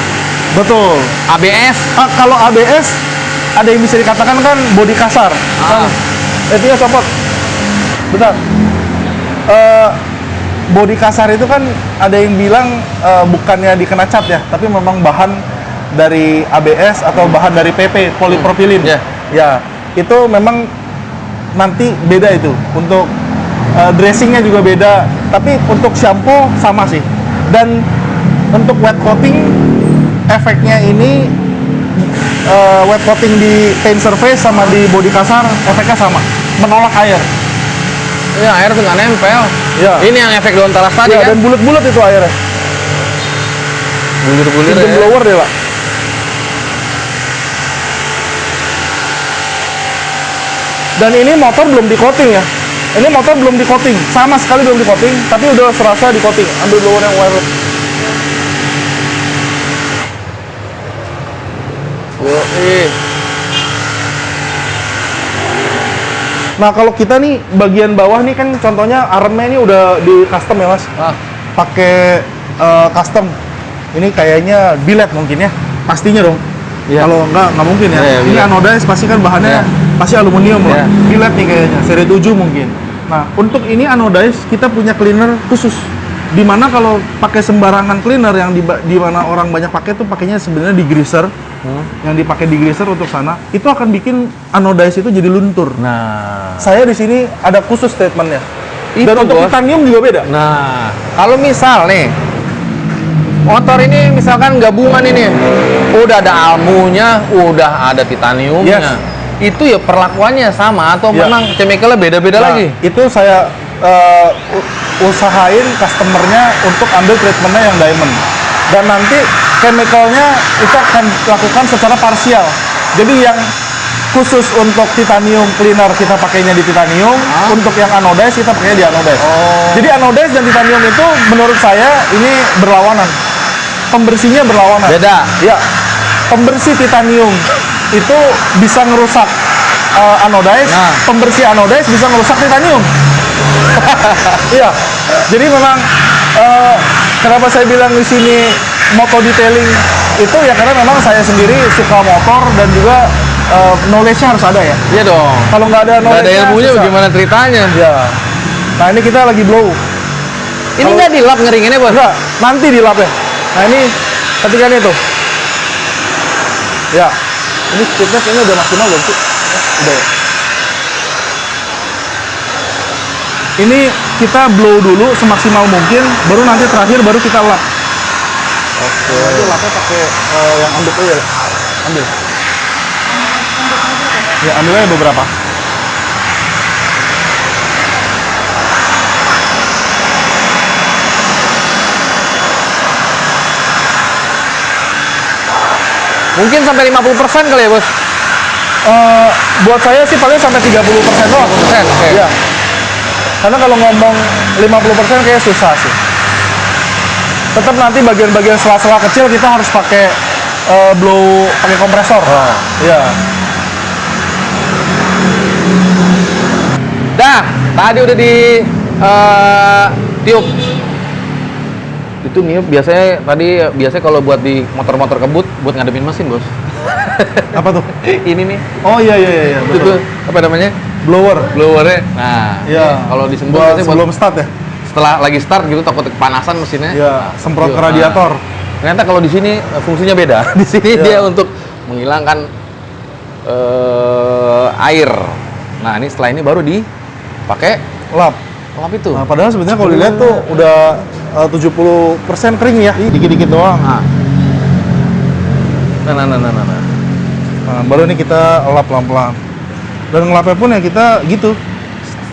Betul. ABS. Kalau ABS ada yang bisa dikatakan kan bodi kasar. Ah. Itu ya copot. Bentar. Bodi kasar itu kan ada yang bilang bukannya dikena cat ya, tapi memang bahan dari ABS atau bahan dari PP, polipropilin. Ya. Ya, itu memang nanti beda itu. Untuk dressingnya juga beda, tapi untuk shampoo sama sih. Dan untuk wet coating efeknya ini wet coating di paint surface sama di bodi kasar efeknya sama. menolak air. Iya, air tuh nggak nempel. Iya. Ini yang efek daun talas tadi Iya, kan? dan bulat-bulat itu airnya. Bulir-bulir Pinjam ya. blower deh, Pak. Dan ini motor belum di coating ya. Ini motor belum di coating, sama sekali belum di coating, tapi udah serasa di coating. Ambil blower yang wireless. Yoi. Nah, kalau kita nih bagian bawah nih kan contohnya armnya ini udah di custom ya, Mas. Ah, Pakai custom. Ini kayaknya billet mungkin ya. Pastinya dong. Iya. Kalau nggak mungkin ya. Iya, Ini billet. anodize pasti kan bahannya Iya. pasti aluminium Iya. lah. Billet nih kayaknya, seri 7 mungkin. Nah, untuk ini anodize kita punya cleaner khusus. Dimana kalau pakai sembarangan cleaner yang di mana orang banyak pakai tuh pakainya sebenarnya degreaser. Yang dipakai degreaser untuk sana, itu akan bikin anodize itu jadi luntur. Nah, Saya di sini ada khusus statementnya. Itu, Dan untuk Bos. titanium juga beda. nah, kalau misal nih motor ini misalkan gabungan ini, udah ada almunya, udah ada titaniumnya, itu ya perlakuannya sama atau Ya. memang chemicalnya beda-beda Nah, lagi? itu saya usahain customernya untuk ambil treatmentnya yang diamond. Dan nanti chemicalnya itu akan lakukan secara parsial. Jadi yang khusus untuk titanium cleaner kita pakainya di titanium, untuk yang anodize kita pakainya di anodize. Oh. Jadi anodize dan titanium itu menurut saya ini berlawanan. Pembersihnya berlawanan. Beda. Ya, pembersih titanium itu bisa ngerusak anodize, Nah. pembersih anodize bisa ngerusak titanium. Iya, jadi memang kenapa saya bilang di sini moto detailing itu ya karena memang saya sendiri suka motor dan juga knowledge-nya harus ada ya. Iya dong. Kalau nggak ada Nggak ada knowledge-nya ilmunya susah. bagaimana ceritanya? Ya. Nah ini kita lagi blow. Ini Kalau- nggak dilap ngeringinnya, Bos? Enggak, nanti di lap ya. Nah ini ketika ini tuh. Ya. Ini speednya kayaknya udah maksimal belum sih? Udah ya. Ini kita blow dulu semaksimal mungkin, baru nanti terakhir baru kita lap. Oke. Nanti lapnya pakai yang ambek aja ya. Ambil. Ya, ambil aja beberapa. Mungkin sampai 50% kali ya, Bos? Buat saya sih paling sampai 30% doang. 50%, oke. Iya. Karena kalau ngomong 50% kayak susah sih. Tetap nanti bagian-bagian sela-sela kecil kita harus pakai blow pakai kompresor. Oh. Iya. Dah, tadi udah di tiup. Itu niup biasanya kalau buat di motor-motor kebut buat ngademin mesin, Bos. Apa tuh? Ini nih, Oh iya iya itu betul. tuh apa namanya? Blower. Blowernya. Nah, Iya. kalau disembur Buat biasanya sebelum start ya. setelah lagi start gitu takut kepanasan mesinnya. Iya, semprot ke Nah, radiator. ternyata kalau di sini fungsinya beda. Di sini Iya. dia untuk menghilangkan air. Nah, ini setelah ini baru dipakai Lap. lap itu. Nah, padahal sebenarnya kalau dilihat tuh udah 70% kering ya. Dikit-dikit doang. Nah, nah. Nah, baru ini kita lap pelan-pelan. Dan ngelapnya pun ya kita gitu.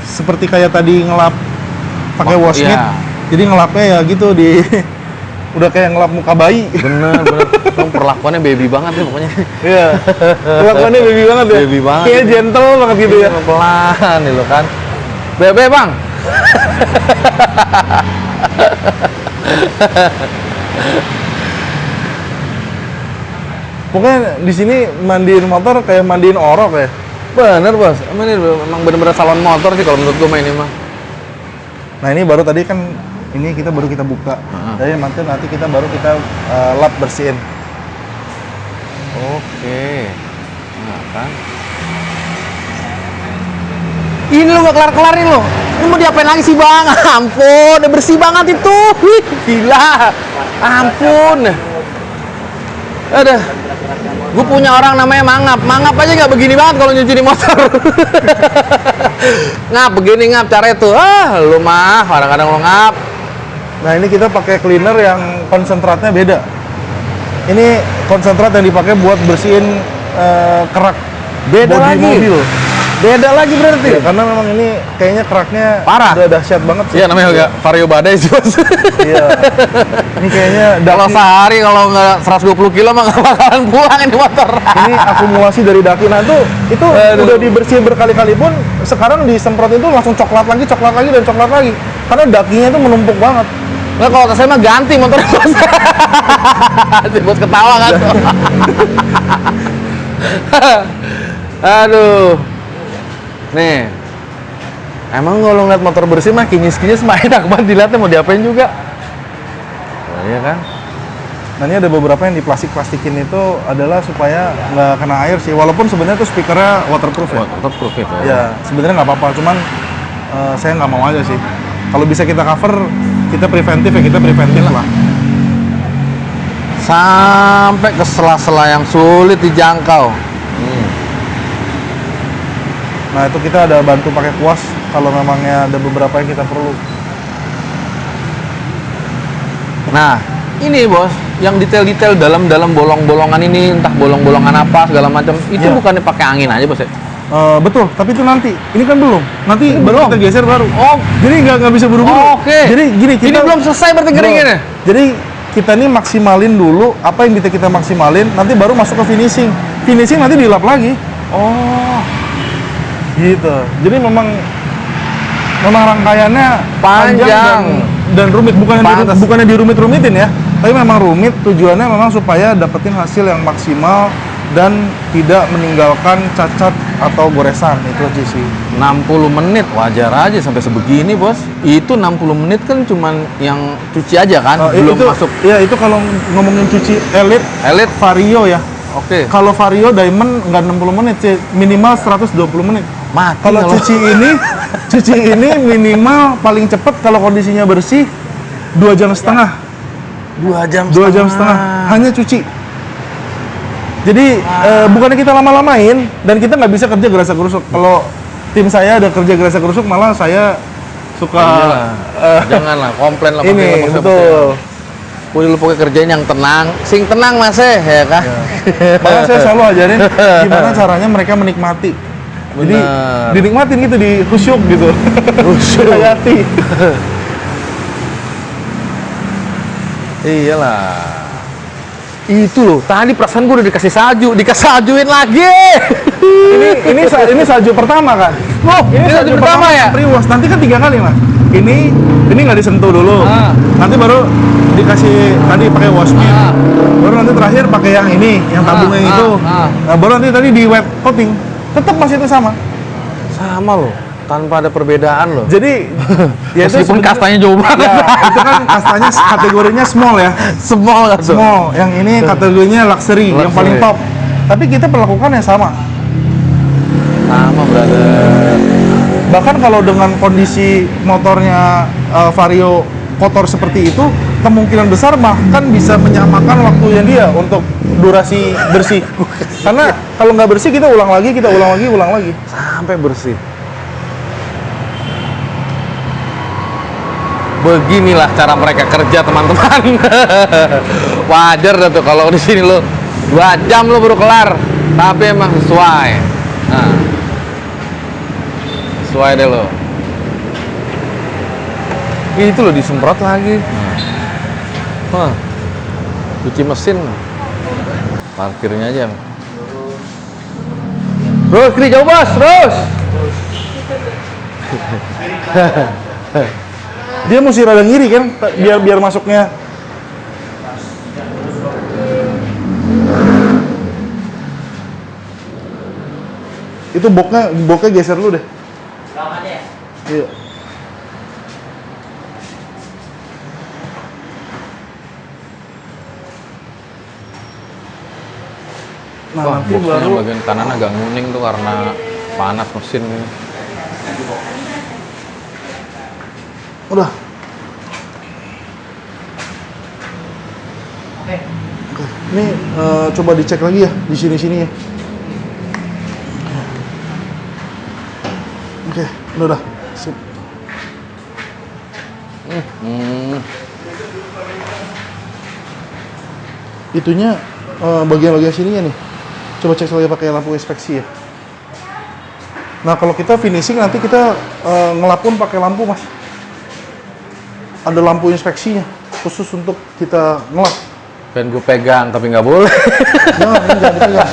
Seperti kayak tadi ngelap pakai wash mitt. Iya. Jadi ngelapnya ya gitu di udah kayak ngelap muka bayi. Bener. Kamu perlakuannya baby banget nih pokoknya. Iya. Kelakuannya baby banget ya. Baby banget. Kayak gentle banget gitu ya. Pelan nih lo kan. Bebe, Bang. Pokoknya di sini mandiin motor kayak mandiin orok ya. Bener, Bos. Emang bener-bener salon motor sih kalau menurut gue ini mah. Nah, ini baru tadi kan ini kita baru kita buka. Jadi nanti kita baru kita lap bersihin. Oke. Nah, kan. Ini lo gak kelar-kelarin lo. Ini mau diapain lagi sih, Bang? Ampun, udah bersih banget itu. Wih, gila. Ampun. Aduh. Gue punya orang namanya Mangap. Mangap aja nggak begini banget kalau nyuci di motor. Ngap, begini ngap cara itu. Lu mah kadang-kadang lo ngap. Nah, ini kita pakai cleaner yang konsentratnya beda. Ini konsentrat yang dipakai buat bersihin kerak Beda bodi lagi. mobil. Beda lagi berarti. Ya, karena memang ini kayaknya keraknya Parah. udah dahsyat banget sih. Iya namanya juga Vario Badai sih Bos. Iya. Ini kayaknya Kalau daki, sehari kalau nggak 120 kilo mah nggak bakalan pulang ini motor. ini akumulasi dari daki. Nah itu Aduh. udah dibersihin berkali-kali pun sekarang disemprot itu langsung coklat lagi dan coklat lagi. Karena dakinya itu menumpuk banget. Nggak, kalau saya mah ganti motor Bos. Si Bos ketawa kan tuh. Aduh. Nih. Emang kalau ngeliat motor bersih mah kinyis-kinyis mah enak banget dilihatnya, mau diapain juga. Oh, iya kan? Nah ini ada beberapa yang diplastik-plastikin itu adalah supaya nggak kena air sih. Walaupun sebenarnya tuh speakernya waterproof ya. Waterproof itu. Ya sebenarnya nggak apa-apa. Cuman saya nggak mau aja sih. Kalau bisa kita cover, kita preventif ya kita preventif lah. Sampai ke sela-sela yang sulit dijangkau. Nah itu kita ada bantu pakai kuas kalau memangnya ada beberapa yang kita perlu. Nah, ini Bos, yang detail-detail dalam bolong-bolongan ini, entah bolong-bolongan apa segala macam, itu Iya. bukannya pakai angin aja Bos ya? Betul, tapi itu nanti. Ini kan belum. Nanti Ini baru belum. kita geser baru. Oh, Jadi nggak bisa buru-buru. Oh, oke. Jadi gini kita ini belum selesai berarti keringinnya. Jadi kita nih maksimalin dulu apa yang bisa kita maksimalin. Nanti baru masuk ke finishing. Finishing nanti dilap lagi. Oh, Gitu. Jadi memang rangkaiannya Panjang. dan rumit. Pantes. Bukannya dirumit-rumitin ya. Tapi memang rumit. Tujuannya memang supaya dapetin hasil yang maksimal dan tidak meninggalkan cacat atau goresan. Itu aja sih. 60 menit wajar aja sampai sebegini Bos. Itu 60 menit kan cuman yang cuci aja kan, belum itu, masuk Ya itu kalau ngomongin cuci Elite Elite. Vario ya. Oke. Kalau Vario Diamond nggak 60 menit sih, minimal 120 menit. Mati Kalau cuci ini minimal paling cepet kalau kondisinya bersih 2 jam setengah. 2 jam 2 jam setengah hanya cuci. Jadi bukannya kita lama-lamain dan kita nggak bisa kerja gerasa gerusuk. Kalau tim saya ada kerja gerasa gerusuk malah saya suka Janganlah komplain lah ini pakai motor betul. Udah lu pokoknya kerjain yang tenang, sing tenang Mas ya kan? Malah saya selalu ajarin gimana caranya mereka menikmati. Jadi Bener. dinikmatin gitu, di khusyuk gitu. Khusyuk. Hayati. Iyalah. Itu loh, tadi perasaan gue udah dikasih sajuin lagi. ini salju pertama kan? Oh, ini salju pertama ya? Priwas. Nanti kan 3 kali mas. Ini nggak disentuh dulu. Nanti baru dikasih tadi pakai wash mitt. Baru nanti terakhir pakai yang ini, yang tabungnya itu. Nah, baru nanti tadi di wet coating. Tetap masih itu sama. Sama loh, tanpa ada perbedaan loh. Jadi ya itu Meskipun sebenarnya- kastanya jauh banget. Ya, itu kan kastanya kategorinya small ya. Small kan tuh. Small. Yang ini kategorinya luxury, yang Luxury. paling top. Tapi kita perlakukan yang sama. Sama brother. Bahkan kalau dengan kondisi motornya Vario kotor seperti itu, kemungkinan besar bahkan bisa menyamakan waktunya dia untuk durasi bersih. Karena kalau nggak bersih kita ulang lagi. Sampai bersih. Beginilah cara mereka kerja teman-teman. Wajar dah tuh kalau di sini lo 2 jam lo baru kelar, tapi emang sesuai. Nah, sesuai deh lo. Itu lo disemprot lagi. Nah. Cuci mesin. Parkirnya aja. Terus kiri jauh bos, terus. Dia mesti rada ngiri kan, biar masuknya. Itu boknya geser dulu deh. Iya. Nah, Wah, nanti boxnya baru bagian kanan agak nguning tuh karena panas mesin ini. udah. Oke. Ini coba dicek lagi ya di sini ya. Oke, udah. Sip. Itunya bagian-bagian sininya nih. Coba cek lagi pakai lampu inspeksi ya. Nah kalau kita finishing nanti kita ngelap pun pakai lampu mas. Ada lampu inspeksinya khusus untuk kita ngelap. Pengen gue pegang tapi nggak boleh. Jangan, ini jangan dipegang.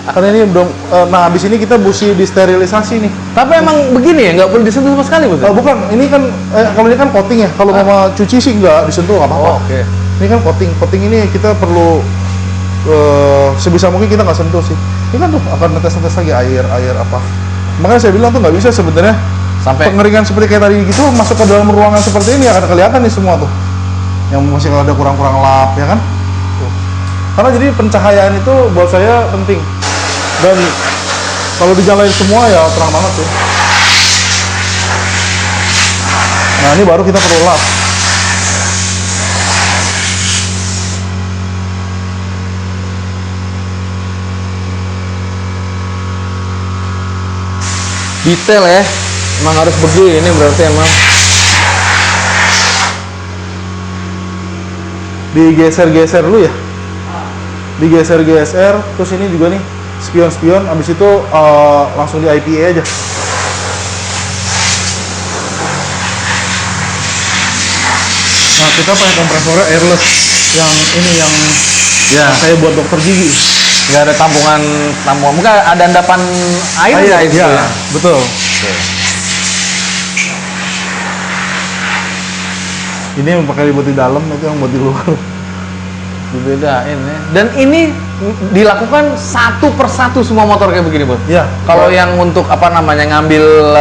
Karena ini belum. Nah habis ini kita mesti disterilisasi nih. Tapi emang begini ya, nggak perlu disentuh sama sekali bos? Bukan, ini kan kalau ini kan coating ya. Kalau mama cuci sih nggak disentuh nggak apa-apa. Oh, oke. Ini kan coating. Coating ini kita perlu sebisa mungkin kita nggak sentuh sih. Ini kan tuh akan netes-netes lagi air apa. Makanya saya bilang tuh nggak bisa sebenarnya Sampai pengeringan seperti kayak tadi gitu masuk ke dalam ruangan seperti ini akan kelihatan nih semua tuh. Yang masih ada kurang-kurang lap ya kan. Karena jadi pencahayaan itu buat saya penting. Dan kalau dijalain semua ya terang banget tuh. Nah ini baru kita perlu lap. detail ya, emang harus begini berarti emang. Digeser-geser dulu ya. Digeser-geser, terus ini juga nih spion-spion, abis itu langsung di IPA aja. Nah kita pakai kompresornya airless, yang ini yang saya buat dokter gigi. Nggak ada tampungan, mungkin ada endapan air ya itu ya? Betul. Oke. Ini yang pakai buat di dalam, itu yang buat di luar. Dibedain ya. Dan ini dilakukan satu persatu semua motor kayak begini, Bos? Iya. Kalau yang untuk apa namanya ngambil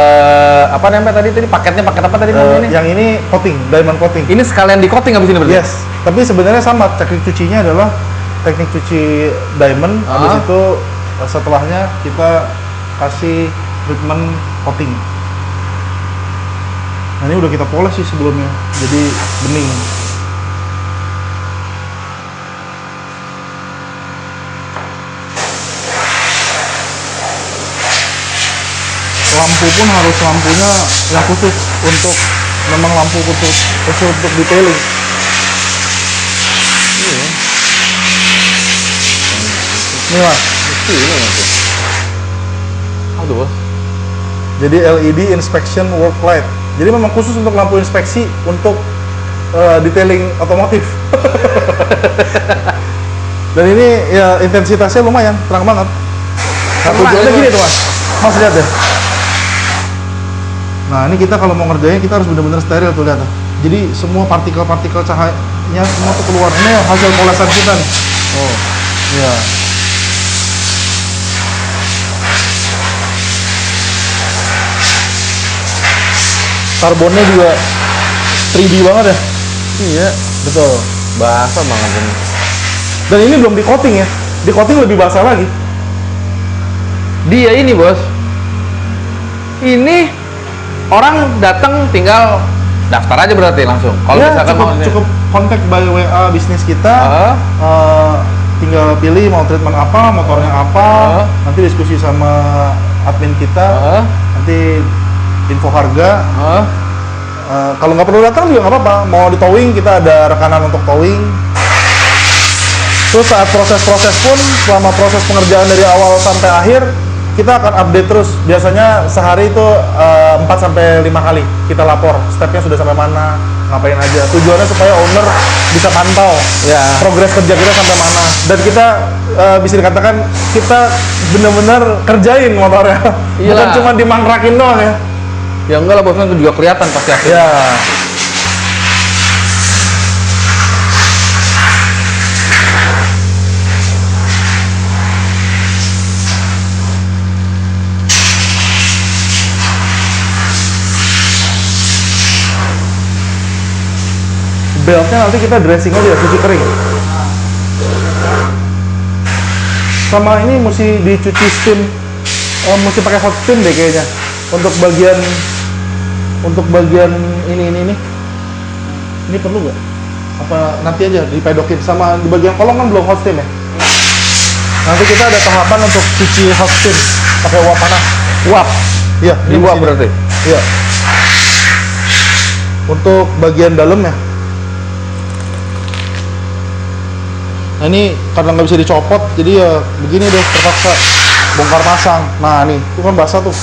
apa namanya tadi paketnya paket apa tadi namanya? Yang ini coating, diamond coating. Ini sekalian di coating habis ini berarti? Yes. Tapi sebenarnya sama, teknik cucinya adalah teknik cuci diamond. Habis itu setelahnya kita kasih treatment coating. Nah ini udah kita poles sih sebelumnya, jadi bening. Lampu pun harus lampunya yang khusus untuk, memang lampu khusus untuk detailing. Iya. Ini mas. Ini nanti. Aduh, Bos. Jadi LED inspection work light. Jadi memang khusus untuk lampu inspeksi untuk detailing otomotif. Dan ini ya intensitasnya lumayan, terang banget. Nah, tujuannya gini tuh mas. Mas lihat deh. Nah ini kita kalau mau ngerjain kita harus benar-benar steril tuh lihat. Jadi semua partikel-partikel cahayanya semua tuh keluar. Ini hasil polesan kita nih. Oh, iya. Karbonnya juga 3D banget ya. Iya, Betul. basah banget ini. Dan ini belum di coating ya. Di coating lebih basah lagi. Dia ini, Bos. Ini orang datang tinggal daftar aja berarti langsung. Kalau Ya, misalkan cukup kontak by WA bisnis kita. Tinggal pilih mau treatment apa, motornya apa. Nanti diskusi sama admin kita. Nanti info harga. Kalau nggak perlu datang juga nggak apa-apa. Mau di towing kita ada rekanan untuk towing. Terus saat proses-proses pun, selama proses pengerjaan dari awal sampai akhir, kita akan update terus. Biasanya sehari itu 4-5 kali kita lapor. Stepnya sudah sampai mana, ngapain aja. Tujuannya supaya owner bisa pantau progres kerja kita sampai mana. Dan kita bisa dikatakan kita benar-benar kerjain motornya. Iyalah. Bukan cuma dimangrakin doang ya. Ya enggak lah, Bos, itu juga kelihatan pasti akhirnya. Ya. Beltnya nanti kita dressing aja, cuci kering. Sama ini mesti dicuci steam, mesti pakai hot steam deh kayaknya. Untuk bagian ini perlu nggak? Apa nanti aja dipedokin? Sama di bagian kolong kan belum hot steam ya? Nanti kita ada tahapan untuk cuci hot steam pakai uap panas. Uap? Iya, Di uap berarti? Iya. Untuk bagian dalamnya. Nah ini karena nggak bisa dicopot, jadi ya begini deh terpaksa bongkar pasang. Nah nih, itu kan basah tuh.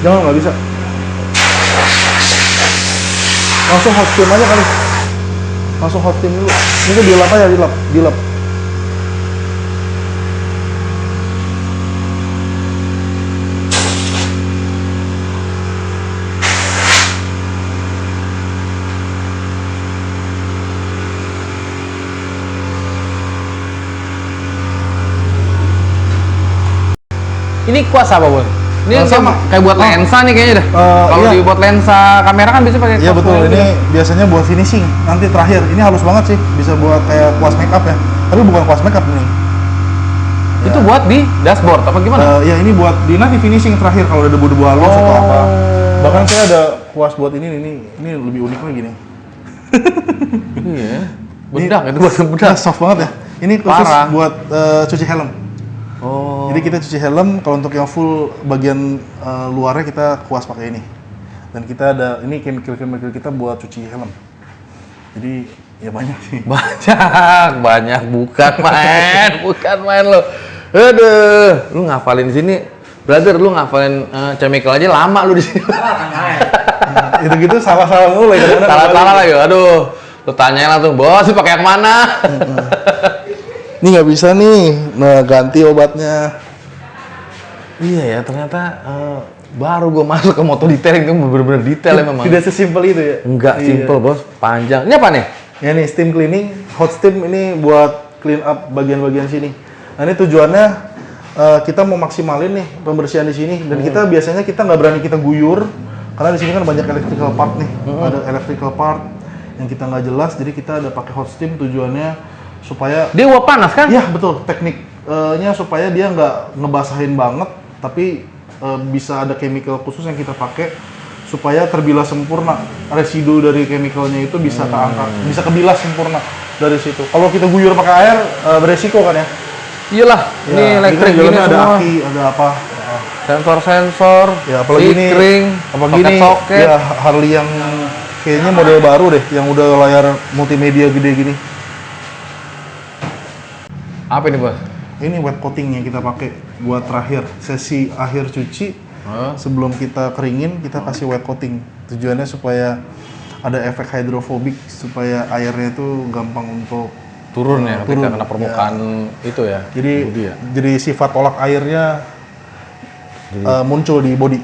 Jangan, nggak bisa. Langsung hot steam aja kali. Langsung hot steam dulu. Ini dilap aja, dilap. Ini kuas apa, Bos? Ini Sama. kayak buat lensa nih kayaknya dah. Kalau Iya. dibuat lensa kamera kan biasanya pakai Iya kuas betul, kayak ini gitu. biasanya buat finishing. Nanti terakhir, ini halus banget sih. Bisa buat kayak kuas makeup ya. Tapi bukan kuas makeup nih. Itu buat di dashboard apa gimana? Ya ini buat di nanti finishing terakhir kalau ada debu-debu halus atau apa. Bahkan saya ada kuas buat ini lebih unik lagi nih. Iya. Bedak itu buat bedak. Nah, soft banget ya. Ini khusus Parah. buat cuci helm. Oh. Jadi kita cuci helm, kalau untuk yang full bagian luarnya kita kuas pakai ini. Dan kita ada ini chemical kita buat cuci helm. Jadi ya banyak sih. Banyak bukan main lo. Aduh, lu ngafalin sini, brother, lu ngafalin chemical aja lama lu di sini. Itu salah-salah mulai kadang-kadang. Salah lagi, aduh. Lu tanyain langsung, bos, sih pakai yang mana? Ini nggak bisa nih, nah ganti obatnya. Iya ya, ternyata baru gue masuk ke moto detailing itu bener-bener detail ya memang. Tidak sesimpel itu ya? Enggak Iya. simple, bos, panjang. Ini apa nih? Ya nih steam cleaning, hot steam ini buat clean up bagian-bagian sini. Nah ini tujuannya kita mau maksimalin nih pembersihan di sini dan kita biasanya kita nggak berani kita guyur karena di sini kan banyak electrical part nih, ada electrical part yang kita nggak jelas, jadi kita ada pakai hot steam tujuannya supaya Dia uap panas kan? ya betul tekniknya supaya dia nggak ngebasahin banget, tapi bisa ada chemical khusus yang kita pakai supaya terbilas sempurna, residu dari chemicalnya itu bisa keangkat, bisa kebilas sempurna dari situ. Kalau kita guyur pakai air beresiko kan ya? Iyalah, ini Ya, elektrik kan gini jalannya ada semua. aki, ada apa? Sensor-sensor, Ya apalagi ini, kring, apalagi ini soket-soket. ya Harley yang kayaknya model baru deh, yang udah layar multimedia gede gini. Apa ini, bos? Ini wet coating yang kita pakai buat terakhir sesi akhir cuci. Sebelum kita keringin, kita kasih wet coating. Tujuannya supaya ada efek hidrofobik, supaya airnya itu gampang untuk Turun ya, ketika turun. kena permukaan itu ya. Jadi bodi ya. jadi sifat tolak airnya muncul di body.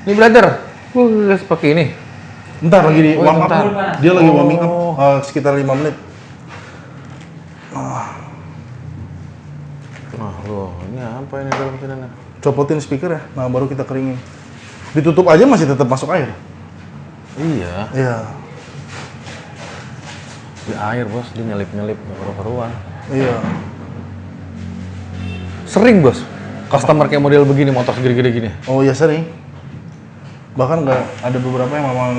Ini brother, seperti ini. Bentar lagi di Oh, warm up. bentar. Dia lagi warming up Oh. sekitar 5 menit. Nah, loh, ini apa ini dalam sini? Copotin speaker ya. Nah, baru kita keringin. Ditutup aja masih tetap masuk air. Iya, Iya. di air, bos, dia nyelip-nyelip keruan. Iya. Sering, bos, customer kayak model begini, motor segede-gede gini. Oh iya sering. Bahkan nggak ada beberapa yang memang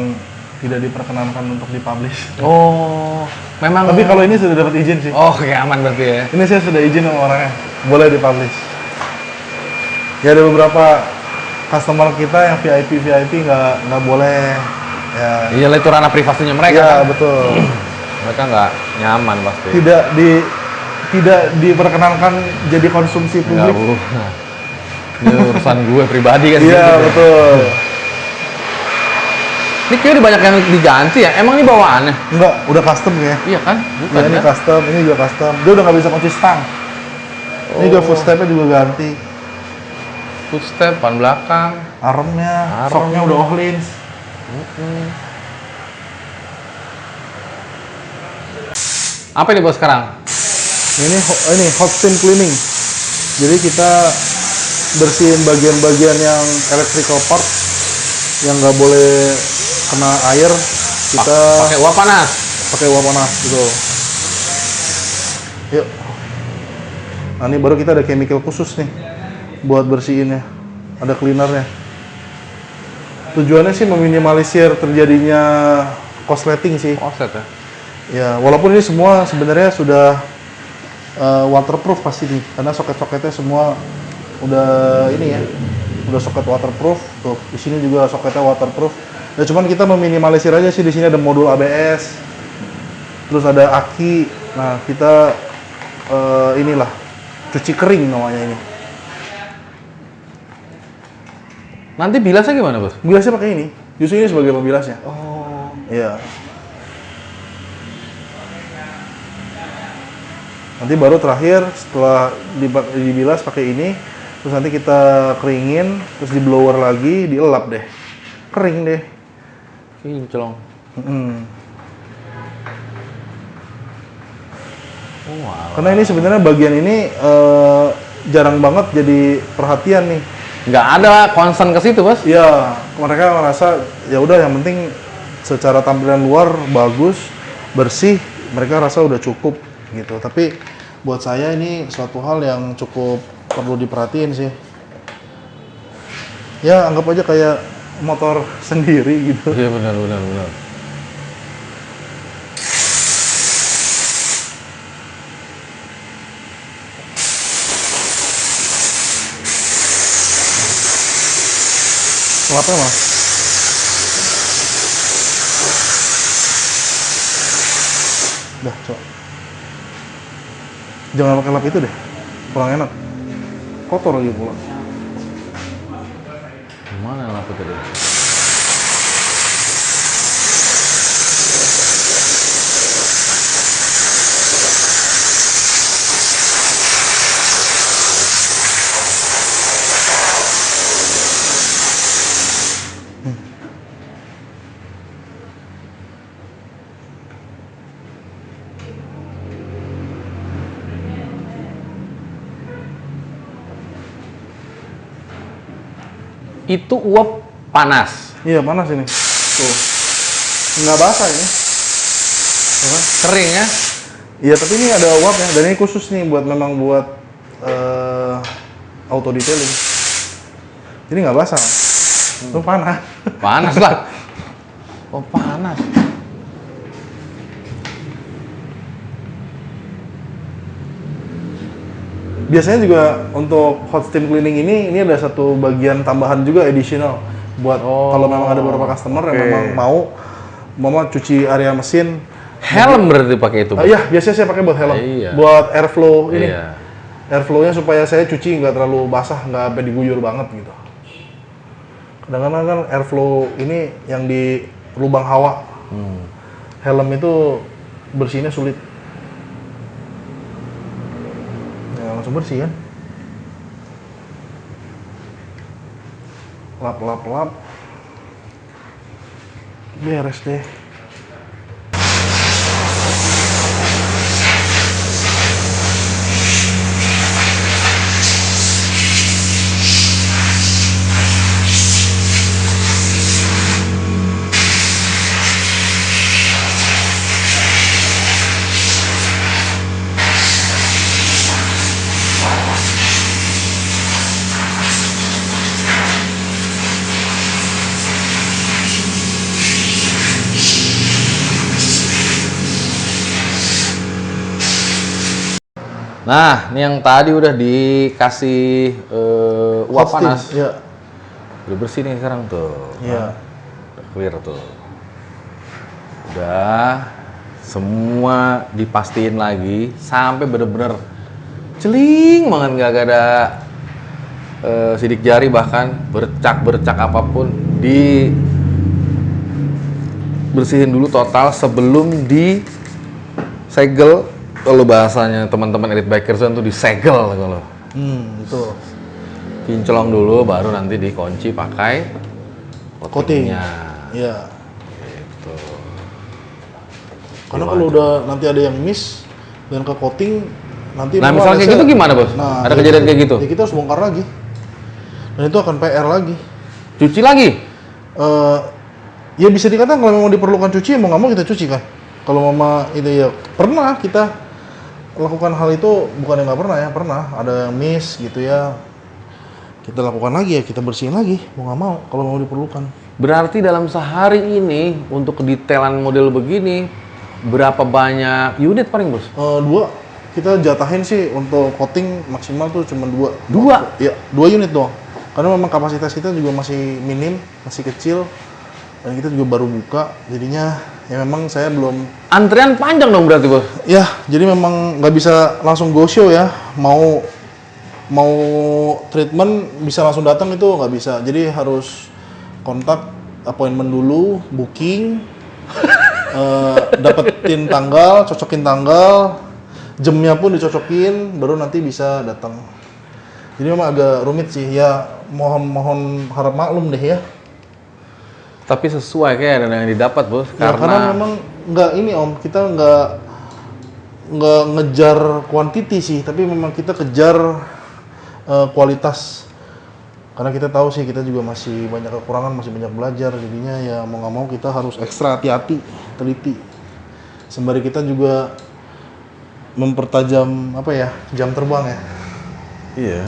tidak diperkenankan untuk dipublish. Oh, memang. Tapi kalau ini sudah dapat izin sih. Oh, kayak aman berarti ya. Ini saya sudah izin sama orangnya, boleh dipublish. Ya ada beberapa customer kita yang VIP nggak boleh. Ya. Iya, itu ranah privasinya mereka. Iya Kan? betul. Mereka nggak nyaman pasti. Tidak diperkenankan jadi konsumsi Nggak, publik. Bu. Ini urusan gue pribadi kan. Iya gitu. betul. Ini kayaknya banyak yang diganti ya. Emang ini bawaannya? Enggak, udah custom kayaknya. Iya kan? Bukan Ya, ini kan? custom, ini juga custom. Dia udah nggak bisa kunci stang. Ini juga footstepnya juga ganti. Footstep, ban belakang. Armnya, Arm. shocknya udah Ohlins. Apa ini bos sekarang? Ini hot steam cleaning. Jadi kita bersihin bagian-bagian yang electrical part yang nggak boleh kena air. Kita Pakai uap panas. pakai uap panas gitu. Yuk. Nah ini baru kita ada chemical khusus nih buat bersihinnya. Ada cleanernya. Tujuannya sih meminimalisir terjadinya korsleting sih. Offset ya. Ya, walaupun ini semua sebenarnya sudah waterproof pasti nih, karena soket-soketnya semua udah ini ya, udah soket waterproof. Tuh di sini juga soketnya waterproof. Ya cuman kita meminimalisir aja sih, di sini ada modul ABS, terus ada aki. Nah kita inilah cuci kering namanya ini. Nanti bilasnya gimana, Bos? Bilasnya pakai ini, justru ini sebagai pembilasnya. Oh. Iya. Nanti baru terakhir setelah dibilas pakai ini, terus nanti kita keringin, terus di blower lagi, dielap deh, kering deh. Kinclong. Oh, wow. Karena ini sebenarnya bagian ini jarang banget jadi perhatian nih. Nggak ada concern ke situ, Bos? Ya, mereka merasa ya udah yang penting secara tampilan luar bagus, bersih, mereka rasa udah cukup gitu. Tapi buat saya ini suatu hal yang cukup perlu diperhatiin sih. Ya, anggap aja kayak motor sendiri gitu. Iya, benar. Lapnya Mas. Udah, coba. Jangan pakai lap itu deh. Kurang enak. Kotor lagi pula. Mana lap itu deh? Itu uap panas. Iya, panas ini. Tuh. Nggak basah ini. Tuh kan? Kering ya? Iya, tapi ini ada uapnya. Dan ini khusus nih buat memang buat auto detailing. Jadi nggak basah. Tuh panas. Panas lah. Oh, panas. Biasanya juga untuk hot steam cleaning ini ada satu bagian tambahan juga additional buat kalau memang ada beberapa customer yang memang mau mama cuci area mesin. Helm berarti pakai itu, Bos? Iya, biasanya saya pakai buat helm. Iya. Buat airflow ini. Iya. Airflow-nya supaya saya cuci nggak terlalu basah, nggak sampai diguyur banget gitu. Kadang-kadang kan airflow ini yang di lubang hawa. Helm itu bersihnya sulit. Ya, langsung bersih kan. Lap. Beres deh. Nah, ini yang tadi udah dikasih uap Hot steam, panas. ya. Udah bersih nih sekarang tuh. Iya. Udah clear tuh. Udah semua dipastiin lagi sampai bener-bener celing banget, nggak ada sidik jari, bahkan bercak apapun di bersihin dulu total sebelum disegel. Kalau bahasanya teman-teman Elite Biker Zone tuh disegel kalau. Betul. Kinclong dulu baru nanti dikunci pakai Coating. coatingnya. Iya. Gitu. Karena kalau udah nanti ada yang miss dan ke coating nanti Nah, malah misalnya kayak biasanya- gitu gimana, Bos? Nah, Ada kejadian kayak gitu? Ya kita harus bongkar lagi. Dan itu akan PR lagi. Cuci lagi? Ya bisa dikatakan kalau memang diperlukan cuci, mau nggak mau kita cuci kan. Kalau mama itu ya pernah kita lakukan hal itu, bukan yang nggak pernah ya, pernah ada yang miss gitu ya. Kita lakukan lagi ya, kita bersihin lagi, mau nggak mau kalau mau diperlukan. Berarti dalam sehari ini untuk kedetailan model begini berapa banyak unit paling, Bos? 2 kita jatahin sih untuk coating maksimal tuh cuma 2. Dua? Ya, 2 unit doang. Karena memang kapasitas kita juga masih minim, masih kecil. Dan kita juga baru buka, jadinya ya memang saya belum... Antrian panjang dong berarti, Bos? Ya, jadi memang nggak bisa langsung go show ya. Mau treatment bisa langsung datang itu nggak bisa. Jadi harus kontak appointment dulu, booking, dapetin tanggal, cocokin tanggal, jamnya pun dicocokin, baru nanti bisa datang. Jadi memang agak rumit sih. Ya mohon harap maklum deh ya. Tapi sesuai kayak dengan yang didapat, Bos. Ya, karena memang nggak ini Om, kita nggak ngejar quantity sih, tapi memang kita kejar kualitas. Karena kita tahu sih kita juga masih banyak kekurangan, masih banyak belajar, jadinya ya mau nggak mau kita harus ekstra hati-hati, teliti. Sembari kita juga mempertajam apa ya, jam terbang ya. Iya.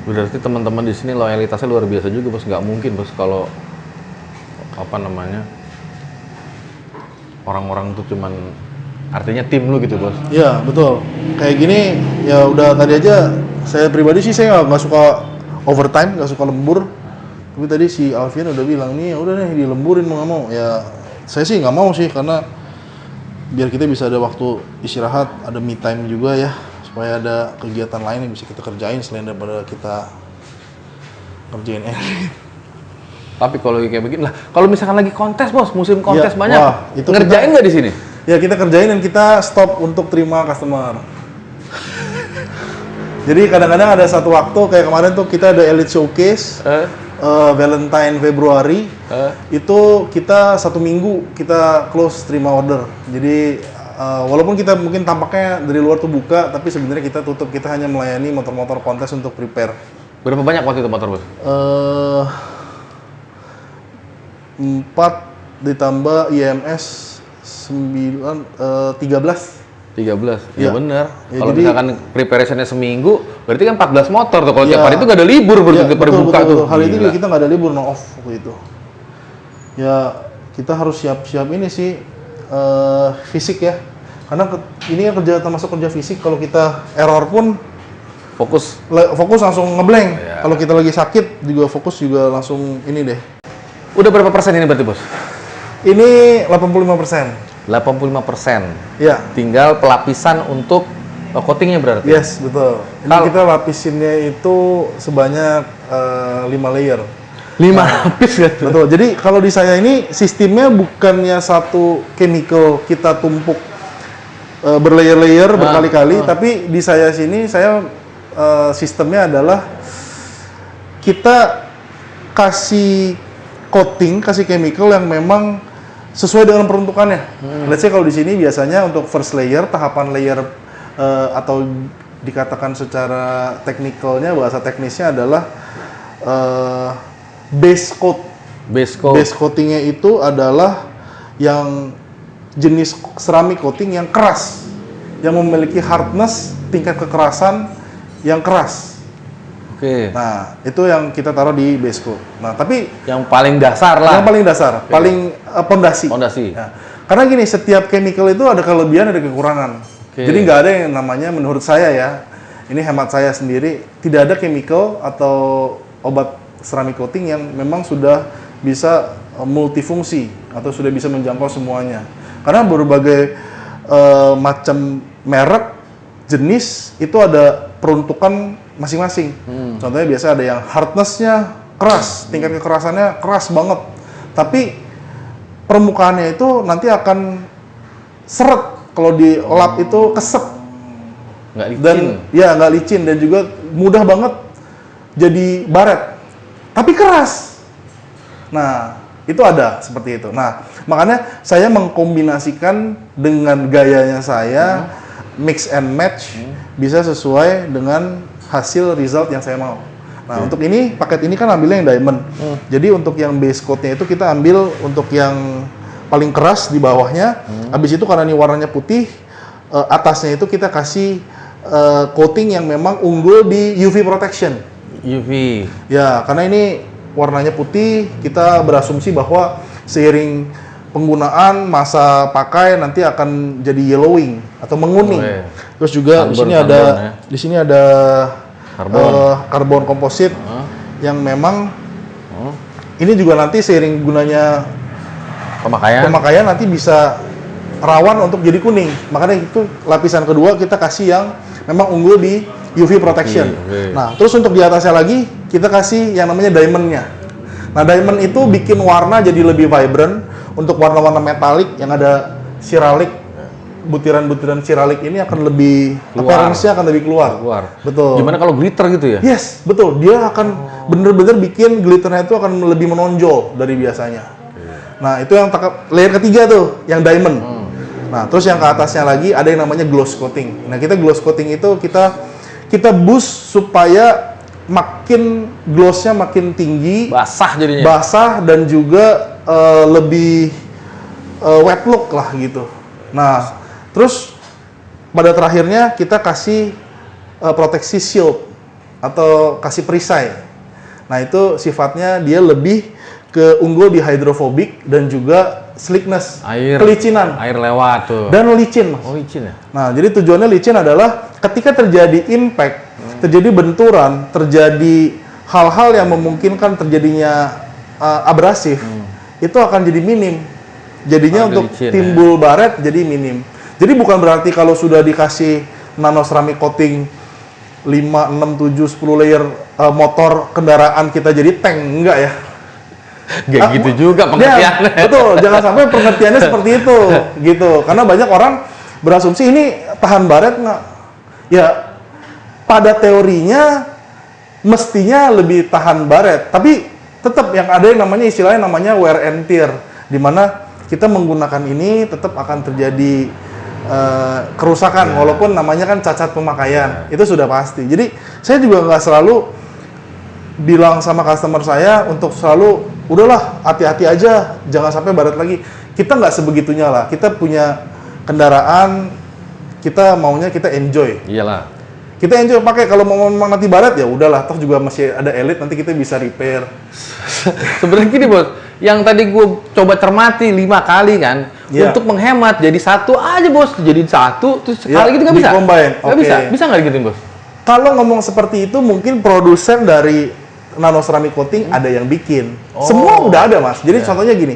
Berarti teman-teman di sini loyalitasnya luar biasa juga, Bos. Nggak mungkin, Bos, kalau apa namanya orang-orang tuh cuman artinya tim lu gitu, Bos. Iya betul. Kayak gini ya udah tadi aja saya pribadi sih saya nggak suka overtime, nggak suka lembur. Tapi tadi si Alfian udah bilang nih, udah nih dilemburin mau nggak mau. Ya saya sih nggak mau sih karena biar kita bisa ada waktu istirahat, ada me time juga ya, supaya ada kegiatan lain yang bisa kita kerjain selain daripada kita kerjain edit. Tapi kalau kayak begini lah, kalau misalkan lagi kontes, Bos, musim kontes Ya, banyak, wah, itu ngerjain nggak di sini? Ya kita kerjain dan kita stop untuk terima customer. Jadi kadang-kadang ada satu waktu kayak kemarin tuh kita ada Elite Showcase Valentine Februari. Itu kita 1 minggu kita close terima order. Jadi walaupun kita mungkin tampaknya dari luar tuh buka, tapi sebenarnya kita tutup. Kita hanya melayani motor-motor kontes untuk prepare. Berapa banyak waktu itu motor, Bos? 4 ditambah IMS 13. 13, ya Ya. bener. Ya, Kalau jadi- misalkan preparationnya seminggu, berarti kan 14 motor tuh. Kalau Ya. tiap hari itu nggak ada libur, berarti Ya, pada buka tuh. Hari itu Gila. juga kita nggak ada libur, no off waktu itu. Ya kita harus siap-siap ini sih fisik ya. Karena ini kan termasuk kerja fisik. Kalau kita error pun Fokus. fokus langsung ngeblank. Ya. Kalau kita lagi sakit juga fokus juga langsung ini deh. Udah berapa persen ini berarti, Bos? Ini 85%. 85%. Ya. Tinggal pelapisan untuk coatingnya berarti? Yes, betul. Ini Kalau- kita lapisinnya itu sebanyak 5 layer. 5 lapis kan? Betul. Jadi kalau di saya ini sistemnya bukannya satu chemical kita tumpuk berlayer-layer berkali-kali, tapi di saya sini saya sistemnya adalah kita kasih coating, kasih chemical yang memang sesuai dengan peruntukannya. Let's say kalau di sini biasanya untuk first layer, tahapan layer atau dikatakan secara teknikalnya, bahasa teknisnya adalah base coat. Base coat. Base coatingnya itu adalah yang jenis ceramic coating yang keras, yang memiliki hardness, tingkat kekerasan yang keras. Oke. Nah, itu yang kita taruh di base coat. Nah, tapi Yang paling dasar lah. yang paling dasar, paling pondasi. Fondasi. Ya. Karena gini, setiap chemical itu ada kelebihan, ada kekurangan. Oke. Jadi nggak ada yang namanya, menurut saya ya, ini hemat saya sendiri, tidak ada chemical atau obat ceramic coating yang memang sudah bisa multifungsi atau sudah bisa menjangkau semuanya. Karena berbagai macam merek, jenis itu ada peruntukan masing-masing. Contohnya biasa ada yang hardness-nya keras, tingkat kekerasannya keras banget. Tapi permukaannya itu nanti akan seret, kalau dilap itu kesep. Nggak licin. Dan ya nggak licin dan juga mudah banget jadi baret. Tapi keras. Nah, itu ada seperti itu. Nah, makanya saya mengkombinasikan dengan gayanya saya, mix and match, bisa sesuai dengan hasil result yang saya mau. Nah, untuk ini, paket ini kan ambilnya yang diamond. Jadi untuk yang base coat-nya itu kita ambil untuk yang paling keras di bawahnya. Habis itu karena ini warnanya putih, atasnya itu kita kasih coating yang memang unggul di UV protection. UV. Ya, karena ini warnanya putih, kita berasumsi bahwa seiring penggunaan masa pakai nanti akan jadi yellowing atau menguning. Terus juga di sini ada karbon komposit yang memang ini juga nanti seiring gunanya pemakaian nanti bisa rawan untuk jadi kuning. Makanya itu lapisan kedua kita kasih yang memang unggul di UV protection. Nah, terus untuk di atasnya lagi kita kasih yang namanya diamondnya. Nah, diamond itu bikin warna jadi lebih vibrant. Untuk warna-warna metalik yang ada siralik, butiran-butiran siralik ini akan lebih appearance-nya akan lebih keluar. Betul. Gimana kalau glitter gitu ya? Yes, betul. Dia akan bener-bener bikin glitternya itu akan lebih menonjol dari biasanya. Nah, itu yang layer ketiga tuh, yang diamond. Nah, terus yang ke atasnya lagi ada yang namanya gloss coating. Nah, kita gloss coating itu kita boost supaya makin glossnya makin tinggi, basah jadinya. Basah dan juga lebih wet look lah gitu. Nah, terus pada terakhirnya kita kasih proteksi shield atau kasih perisai. Nah, itu sifatnya dia lebih ke unggul di hydrophobic dan juga slickness, kelicinan. Air lewat tuh. Dan licin, Mas. Oh, licin ya? Nah, jadi tujuannya licin adalah ketika terjadi impact, terjadi benturan, terjadi hal-hal yang memungkinkan terjadinya abrasif, itu akan jadi minim. Jadinya untuk licin, timbul baret jadi minim. Jadi bukan berarti kalau sudah dikasih nano ceramic coating 5, 6, 7, 10 layer motor kendaraan kita jadi tank, enggak ya? Gak gitu juga pengertiannya. Ya, betul, jangan sampai pengertiannya seperti itu, gitu. Karena banyak orang berasumsi ini tahan baret nggak? Ya, pada teorinya mestinya lebih tahan baret, tapi tetap yang ada yang namanya istilahnya namanya wear and tear, di mana kita menggunakan ini tetap akan terjadi kerusakan, walaupun namanya kan cacat pemakaian, itu sudah pasti. Jadi saya juga nggak selalu bilang sama customer saya untuk selalu udahlah hati-hati aja, jangan sampai baret lagi. Kita nggak sebegitunya lah. Kita punya kendaraan, kita maunya kita enjoy. Iyalah. Kita enjoy pakai. Kalau mau memang nanti baret ya udahlah. Toh juga masih ada Elite, nanti kita bisa repair. Sebenarnya gini bos, yang tadi gue coba cermati 5 kali kan, untuk menghemat jadi satu aja bos, jadi satu terus sekali gitu nggak bisa? Nggak bisa nggak digituin bos? Kalau ngomong seperti itu mungkin produsen dari nano ceramic coating ada yang bikin. Semua udah ada mas. Jadi contohnya gini,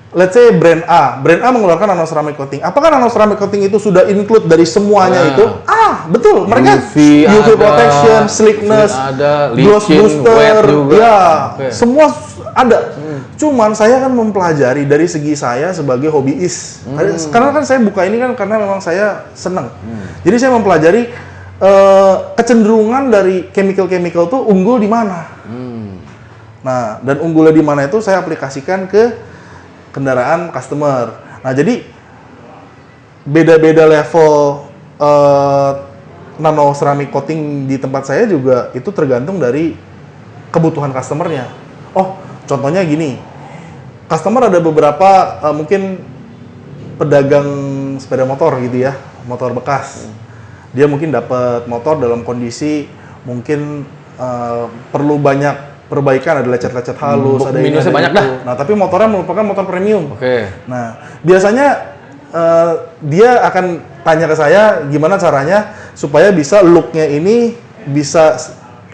let's say brand A mengeluarkan nano ceramic coating. Apakah nano ceramic coating itu sudah include dari semuanya itu? Betul. Mereka UV protection, slickness, gloss booster, semua ada. Cuman saya kan mempelajari dari segi saya sebagai hobiis. Karena kan saya buka ini kan karena memang saya senang. Jadi saya mempelajari kecenderungan dari chemical tuh unggul di mana. Nah, dan unggulnya di mana itu saya aplikasikan ke kendaraan customer. Nah, jadi beda-beda level nano ceramic coating di tempat saya juga itu tergantung dari kebutuhan customernya. Oh, contohnya gini, customer ada beberapa mungkin pedagang sepeda motor gitu ya, motor bekas. Dia mungkin dapat motor dalam kondisi mungkin perlu banyak perbaikan, ada lecet-lecet halus, ada ini, ada banyak itu. dah. Nah, tapi motornya merupakan motor premium. Oke. Nah, biasanya dia akan tanya ke saya gimana caranya supaya bisa look-nya ini bisa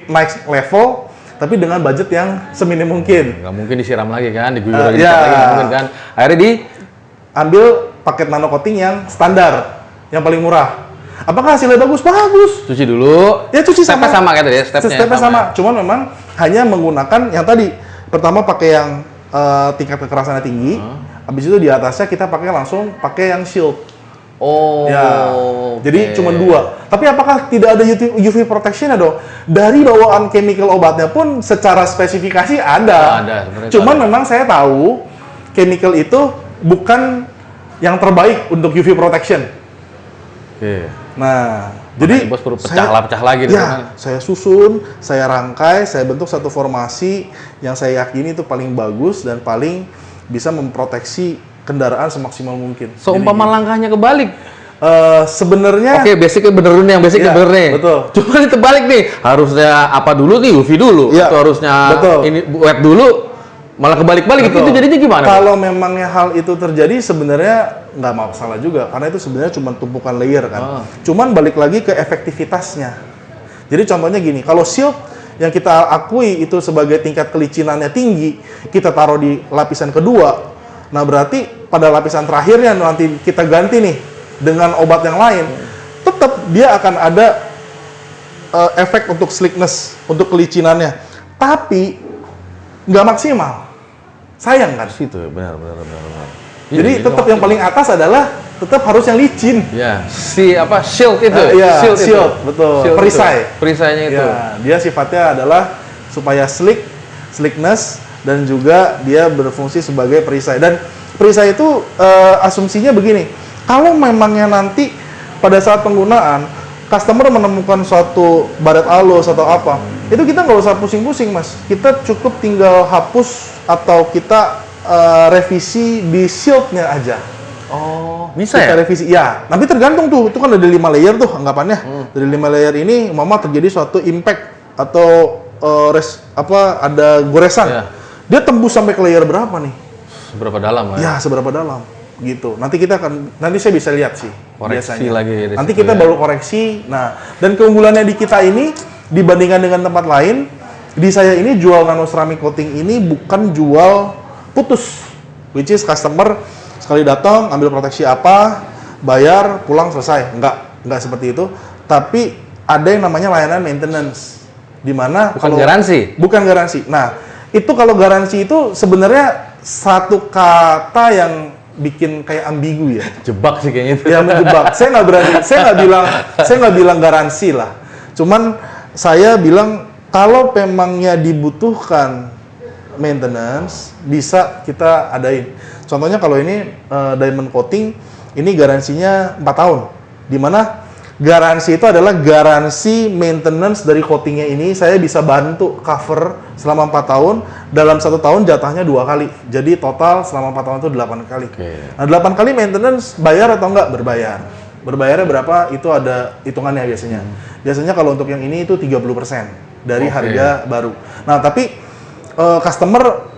naik level, tapi dengan budget yang seminim mungkin. Nggak mungkin disiram lagi kan, diguyur lagi, nggak mungkin kan. Akhirnya diambil paket nano coating yang standar, yang paling murah. Apakah hasilnya bagus? Bagus. Cuci dulu. Ya cuci stepnya sama kayak tadi ya, stepnya sama. Cuman memang hanya menggunakan yang tadi. Pertama pakai yang tingkat kekerasannya tinggi. Habis itu di atasnya kita langsung pakai yang shield. Jadi cuma 2. Tapi apakah tidak ada UV protection dong? Dari bawaan chemical obatnya pun secara spesifikasi ada. Cuman memang saya tahu chemical itu bukan yang terbaik untuk UV protection. Nah, jadi bos perlu pecah lagi ya, saya susun, saya rangkai, saya bentuk satu formasi yang saya yakini itu paling bagus dan paling bisa memproteksi kendaraan semaksimal mungkin. Seumpama langkahnya kebalik. Sebenarnya basicnya bener nih, yang basic bener nih. Betul. Cuma itu balik nih. Harusnya apa dulu nih? UV dulu. Atau harusnya ini wet dulu. malah kebalik-balik itu Betul. jadinya gimana? Kalau memangnya hal itu terjadi sebenarnya nggak masalah juga karena itu sebenarnya cuma tumpukan layer kan. Cuman balik lagi ke efektivitasnya. Jadi contohnya gini, kalau shield yang kita akui itu sebagai tingkat kelicinannya tinggi, kita taruh di lapisan kedua. Nah berarti pada lapisan terakhirnya nanti kita ganti nih dengan obat yang lain, tetap dia akan ada efek untuk slickness, untuk kelicinannya. Tapi nggak maksimal. Sayang kan? Situ benar. Jadi tetap yang paling atas adalah tetap harus yang licin. Ya, shield itu. Shield, itu. betul. Shield Perisai. itu. Perisainya itu. Ya, dia sifatnya adalah supaya slickness dan juga dia berfungsi sebagai perisai. Dan perisai itu asumsinya begini, kalau memangnya nanti pada saat penggunaan customer menemukan suatu baret halus atau apa, itu kita nggak usah pusing-pusing mas. Kita cukup tinggal hapus atau kita revisi di shieldnya aja. Oh, bisa Kita ya? revisi, ya. Tapi tergantung tuh, itu kan ada 5 layer tuh anggapannya. Dari 5 layer ini, mama terjadi suatu impact atau ada goresan. Ya. Dia tembus sampai ke layer berapa nih? Seberapa dalam Ya, seberapa dalam? Gitu. Nanti saya bisa lihat sih. Koreksi biasanya. lagi di Nanti situ kita ya. baru koreksi. Nah, dan keunggulannya di kita ini dibandingkan dengan tempat lain, di saya ini jual nano ceramic coating ini bukan jual putus, which is customer sekali datang ambil proteksi apa, bayar, pulang selesai. Enggak seperti itu. Tapi ada yang namanya layanan maintenance, di mana Bukan garansi. Bukan garansi. Nah, itu kalau garansi itu sebenarnya satu kata yang bikin kayak ambigu ya. Jebak sih kayaknya itu. Ya menjebak. Saya nggak bilang garansi lah. Cuman saya bilang kalau memangnya dibutuhkan maintenance bisa kita adain. Contohnya kalau ini diamond coating, ini garansinya 4 tahun. Dimana garansi itu adalah garansi maintenance dari coatingnya ini saya bisa bantu cover selama 4 tahun. Dalam 1 tahun jatahnya 2 kali. Jadi total selama 4 tahun itu 8 kali. Nah 8 kali maintenance bayar atau enggak? Berbayar. Berbayarnya berapa? Itu ada hitungannya biasanya. Biasanya kalau untuk yang ini itu 30% dari harga baru. Nah tapi customer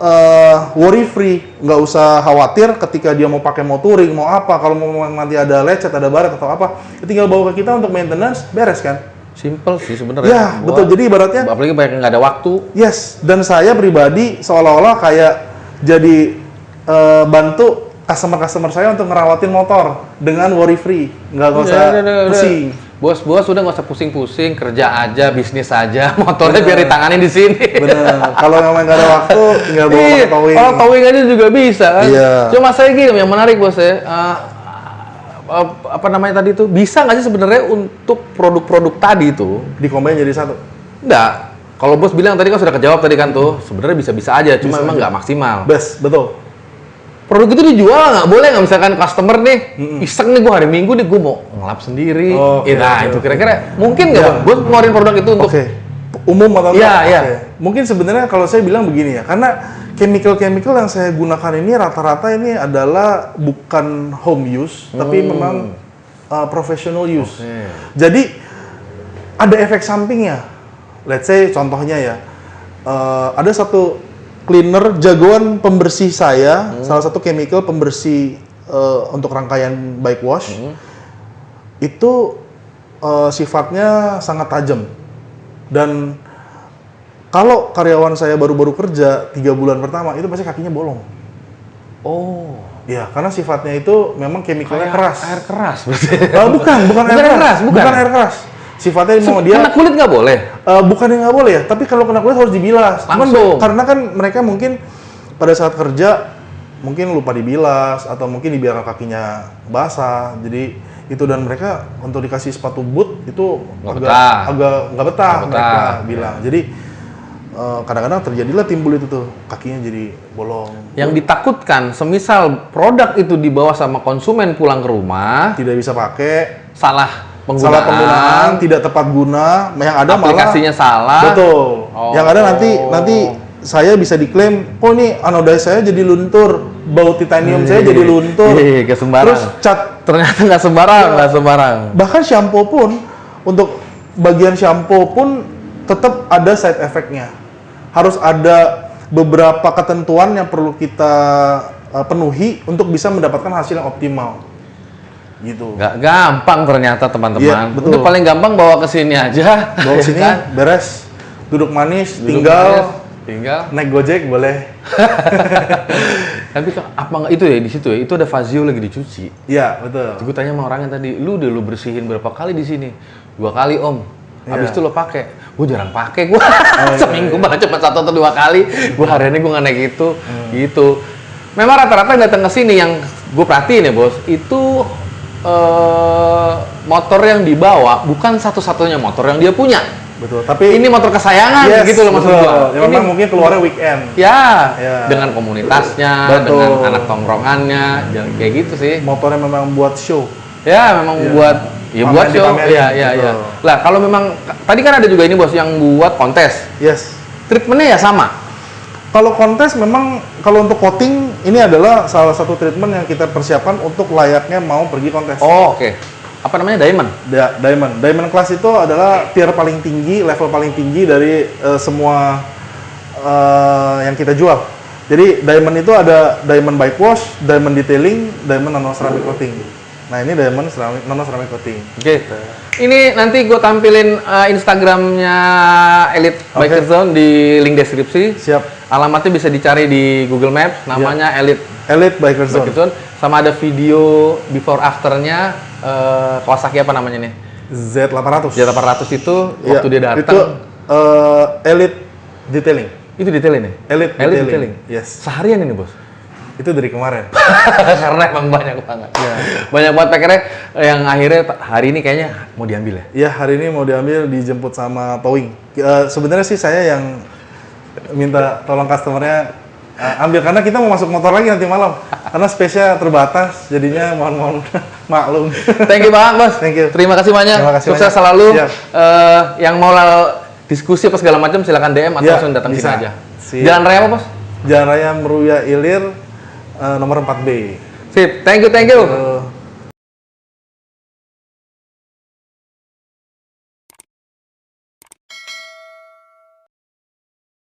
worry free, nggak usah khawatir ketika dia mau pakai mau touring, mau apa, kalau mau nanti ada lecet, ada baret atau apa, tinggal bawa ke kita untuk maintenance, beres kan? Simple sih sebenarnya. Ya, betul. Jadi ibaratnya, apalagi banyak yang nggak ada waktu. yes. Dan saya pribadi seolah-olah kayak jadi bantu customer saya untuk ngerawatin motor dengan worry free, nggak usah pusing. Bos udah nggak usah pusing-pusing, kerja aja, bisnis aja, motornya biar ditanganin di sini. Bener. Kalau memang nggak ada waktu, tinggal bawa pakai towing. Kalau towing aja juga bisa kan. Iya. Cuma saya gini, yang menarik bos ya, apa namanya tadi itu, bisa nggak sih sebenarnya untuk produk-produk tadi itu Dikombin jadi satu. Nggak. Kalau bos bilang tadi kan sudah kejawab tadi kan tuh, sebenarnya bisa-bisa aja, cuma memang nggak maksimal. Betul. Produk itu dijual nggak boleh nggak, misalkan customer nih iseng nih, gue hari Minggu nih gue mau ngelap sendiri. Itu kira-kira mungkin nggak bos ngeluarin produk itu untuk umum atau enggak? Iya. Mungkin sebenarnya kalau saya bilang begini ya, karena chemical yang saya gunakan ini rata-rata ini adalah bukan home use, tapi memang professional use. Jadi ada efek sampingnya. Let's say contohnya ya, ada satu cleaner jagoan pembersih saya, salah satu chemical pembersih untuk rangkaian bike wash, itu sifatnya sangat tajam. Dan kalau karyawan saya baru-baru kerja 3 bulan pertama, itu pasti kakinya bolong. Oh, Ya, karena sifatnya itu memang chemicalnya keras. air keras berarti. Bukan air keras. Bukan air keras. Sifatnya mau dia Kena kulit nggak boleh. bukan yang nggak boleh ya, tapi kalau kena kulit harus dibilas. Cuman Langsung. karena kan mereka mungkin pada saat kerja mungkin lupa dibilas atau mungkin dibiarkan kakinya basah. Jadi itu, dan mereka untuk dikasih sepatu boot itu agak nggak betah mereka bilang. Jadi kadang-kadang terjadilah timbul itu tuh, kakinya jadi bolong. Yang ditakutkan semisal produk itu dibawa sama konsumen pulang ke rumah, Tidak bisa pakai, salah salah penggunaan, tidak tepat guna, yang ada aplikasinya malah salah. betul. Yang ada nanti saya bisa diklaim, oh ini anodis saya jadi luntur, bau titanium saya jadi luntur. Ke sembarang. Terus cat, Ternyata nggak sembarang, bahkan shampoo pun, untuk bagian shampoo pun tetap ada side effect-nya. Harus ada beberapa ketentuan yang perlu kita penuhi untuk bisa mendapatkan hasil yang optimal. Gitu. Nggak gampang ternyata teman-teman. Iya, betul. Udah paling gampang bawa ke sini aja. Bawa ya sini, kan? beres, duduk manis, Duduk tinggal manis, tinggal. naik Gojek boleh. Tapi apa nggak itu ya di situ ya? Itu ada Fazio lagi dicuci. Iya, betul. Gue tanya sama orangnya tadi, lu bersihin berapa kali di sini? 2 kali om. Habis Iya. itu lo pakai. Gue jarang pakai gue. Seminggu malah cuma 1 atau 2 kali. Gue hariannya gue nggak naik itu. Gitu. Memang rata-rata yang datang ke sini yang gue perhatiin ya bos, itu motor yang dibawa bukan satu-satunya motor yang dia punya. Betul. Tapi Ini motor kesayangan yes, gitu loh maksud betul. gua. Ya, memang mungkin keluarnya weekend. Ya, Ya. dengan komunitasnya, Betul. dengan anak tongkrongannya, kayak gitu sih. Motornya memang buat show. Ya, memang Iya. buat buat show. Dipamerin, Iya, iya, iya. betul. Lah, kalau memang tadi kan ada juga ini bos yang buat kontes. Yes. Treatmentnya ya sama. Kalau kontes memang kalau untuk coating ini adalah salah satu treatment yang kita persiapkan untuk layaknya mau pergi kontes. Oh, oke. Apa namanya? Diamond. Diamond class itu adalah tier paling tinggi, level paling tinggi dari semua yang kita jual. Jadi diamond itu ada diamond bike wash, diamond detailing, diamond nano ceramic coating. Nah ini diamond nano ceramic coating. Oke. Ini nanti gue tampilin Instagramnya Elite Biker Zone di link deskripsi. Siap. Alamatnya bisa dicari di Google Maps. Namanya Elite Elite Biker Zone. Biker Zone. Sama ada video before afternya Kawasaki apa namanya nih? Z800. Z800 itu waktu dia datang. Itu Elite Detailing. Itu detailin nih. Elite Detailing. Yes. Seharian ini bos. Itu dari kemarin. Karena emang banyak banget. Banyak banget pakernya yang akhirnya hari ini kayaknya mau diambil ya. Iya, hari ini mau diambil, dijemput sama towing. Sebenarnya sih saya yang minta tolong customernya ambil karena kita mau masuk motor lagi nanti malam. Karena space-nya terbatas, jadinya mohon maklum. Thank you banget bos. Thank you. Terima kasih banyak. Terima kasih Sukses banyak. selalu. Siap. Yang mau diskusi apa segala macam silakan DM atau Ya, langsung datang bisa. sini aja. Siap. Jalan raya apa bos? Jalan Raya Meruya Ilir nomor 4B. Sip. Thank you.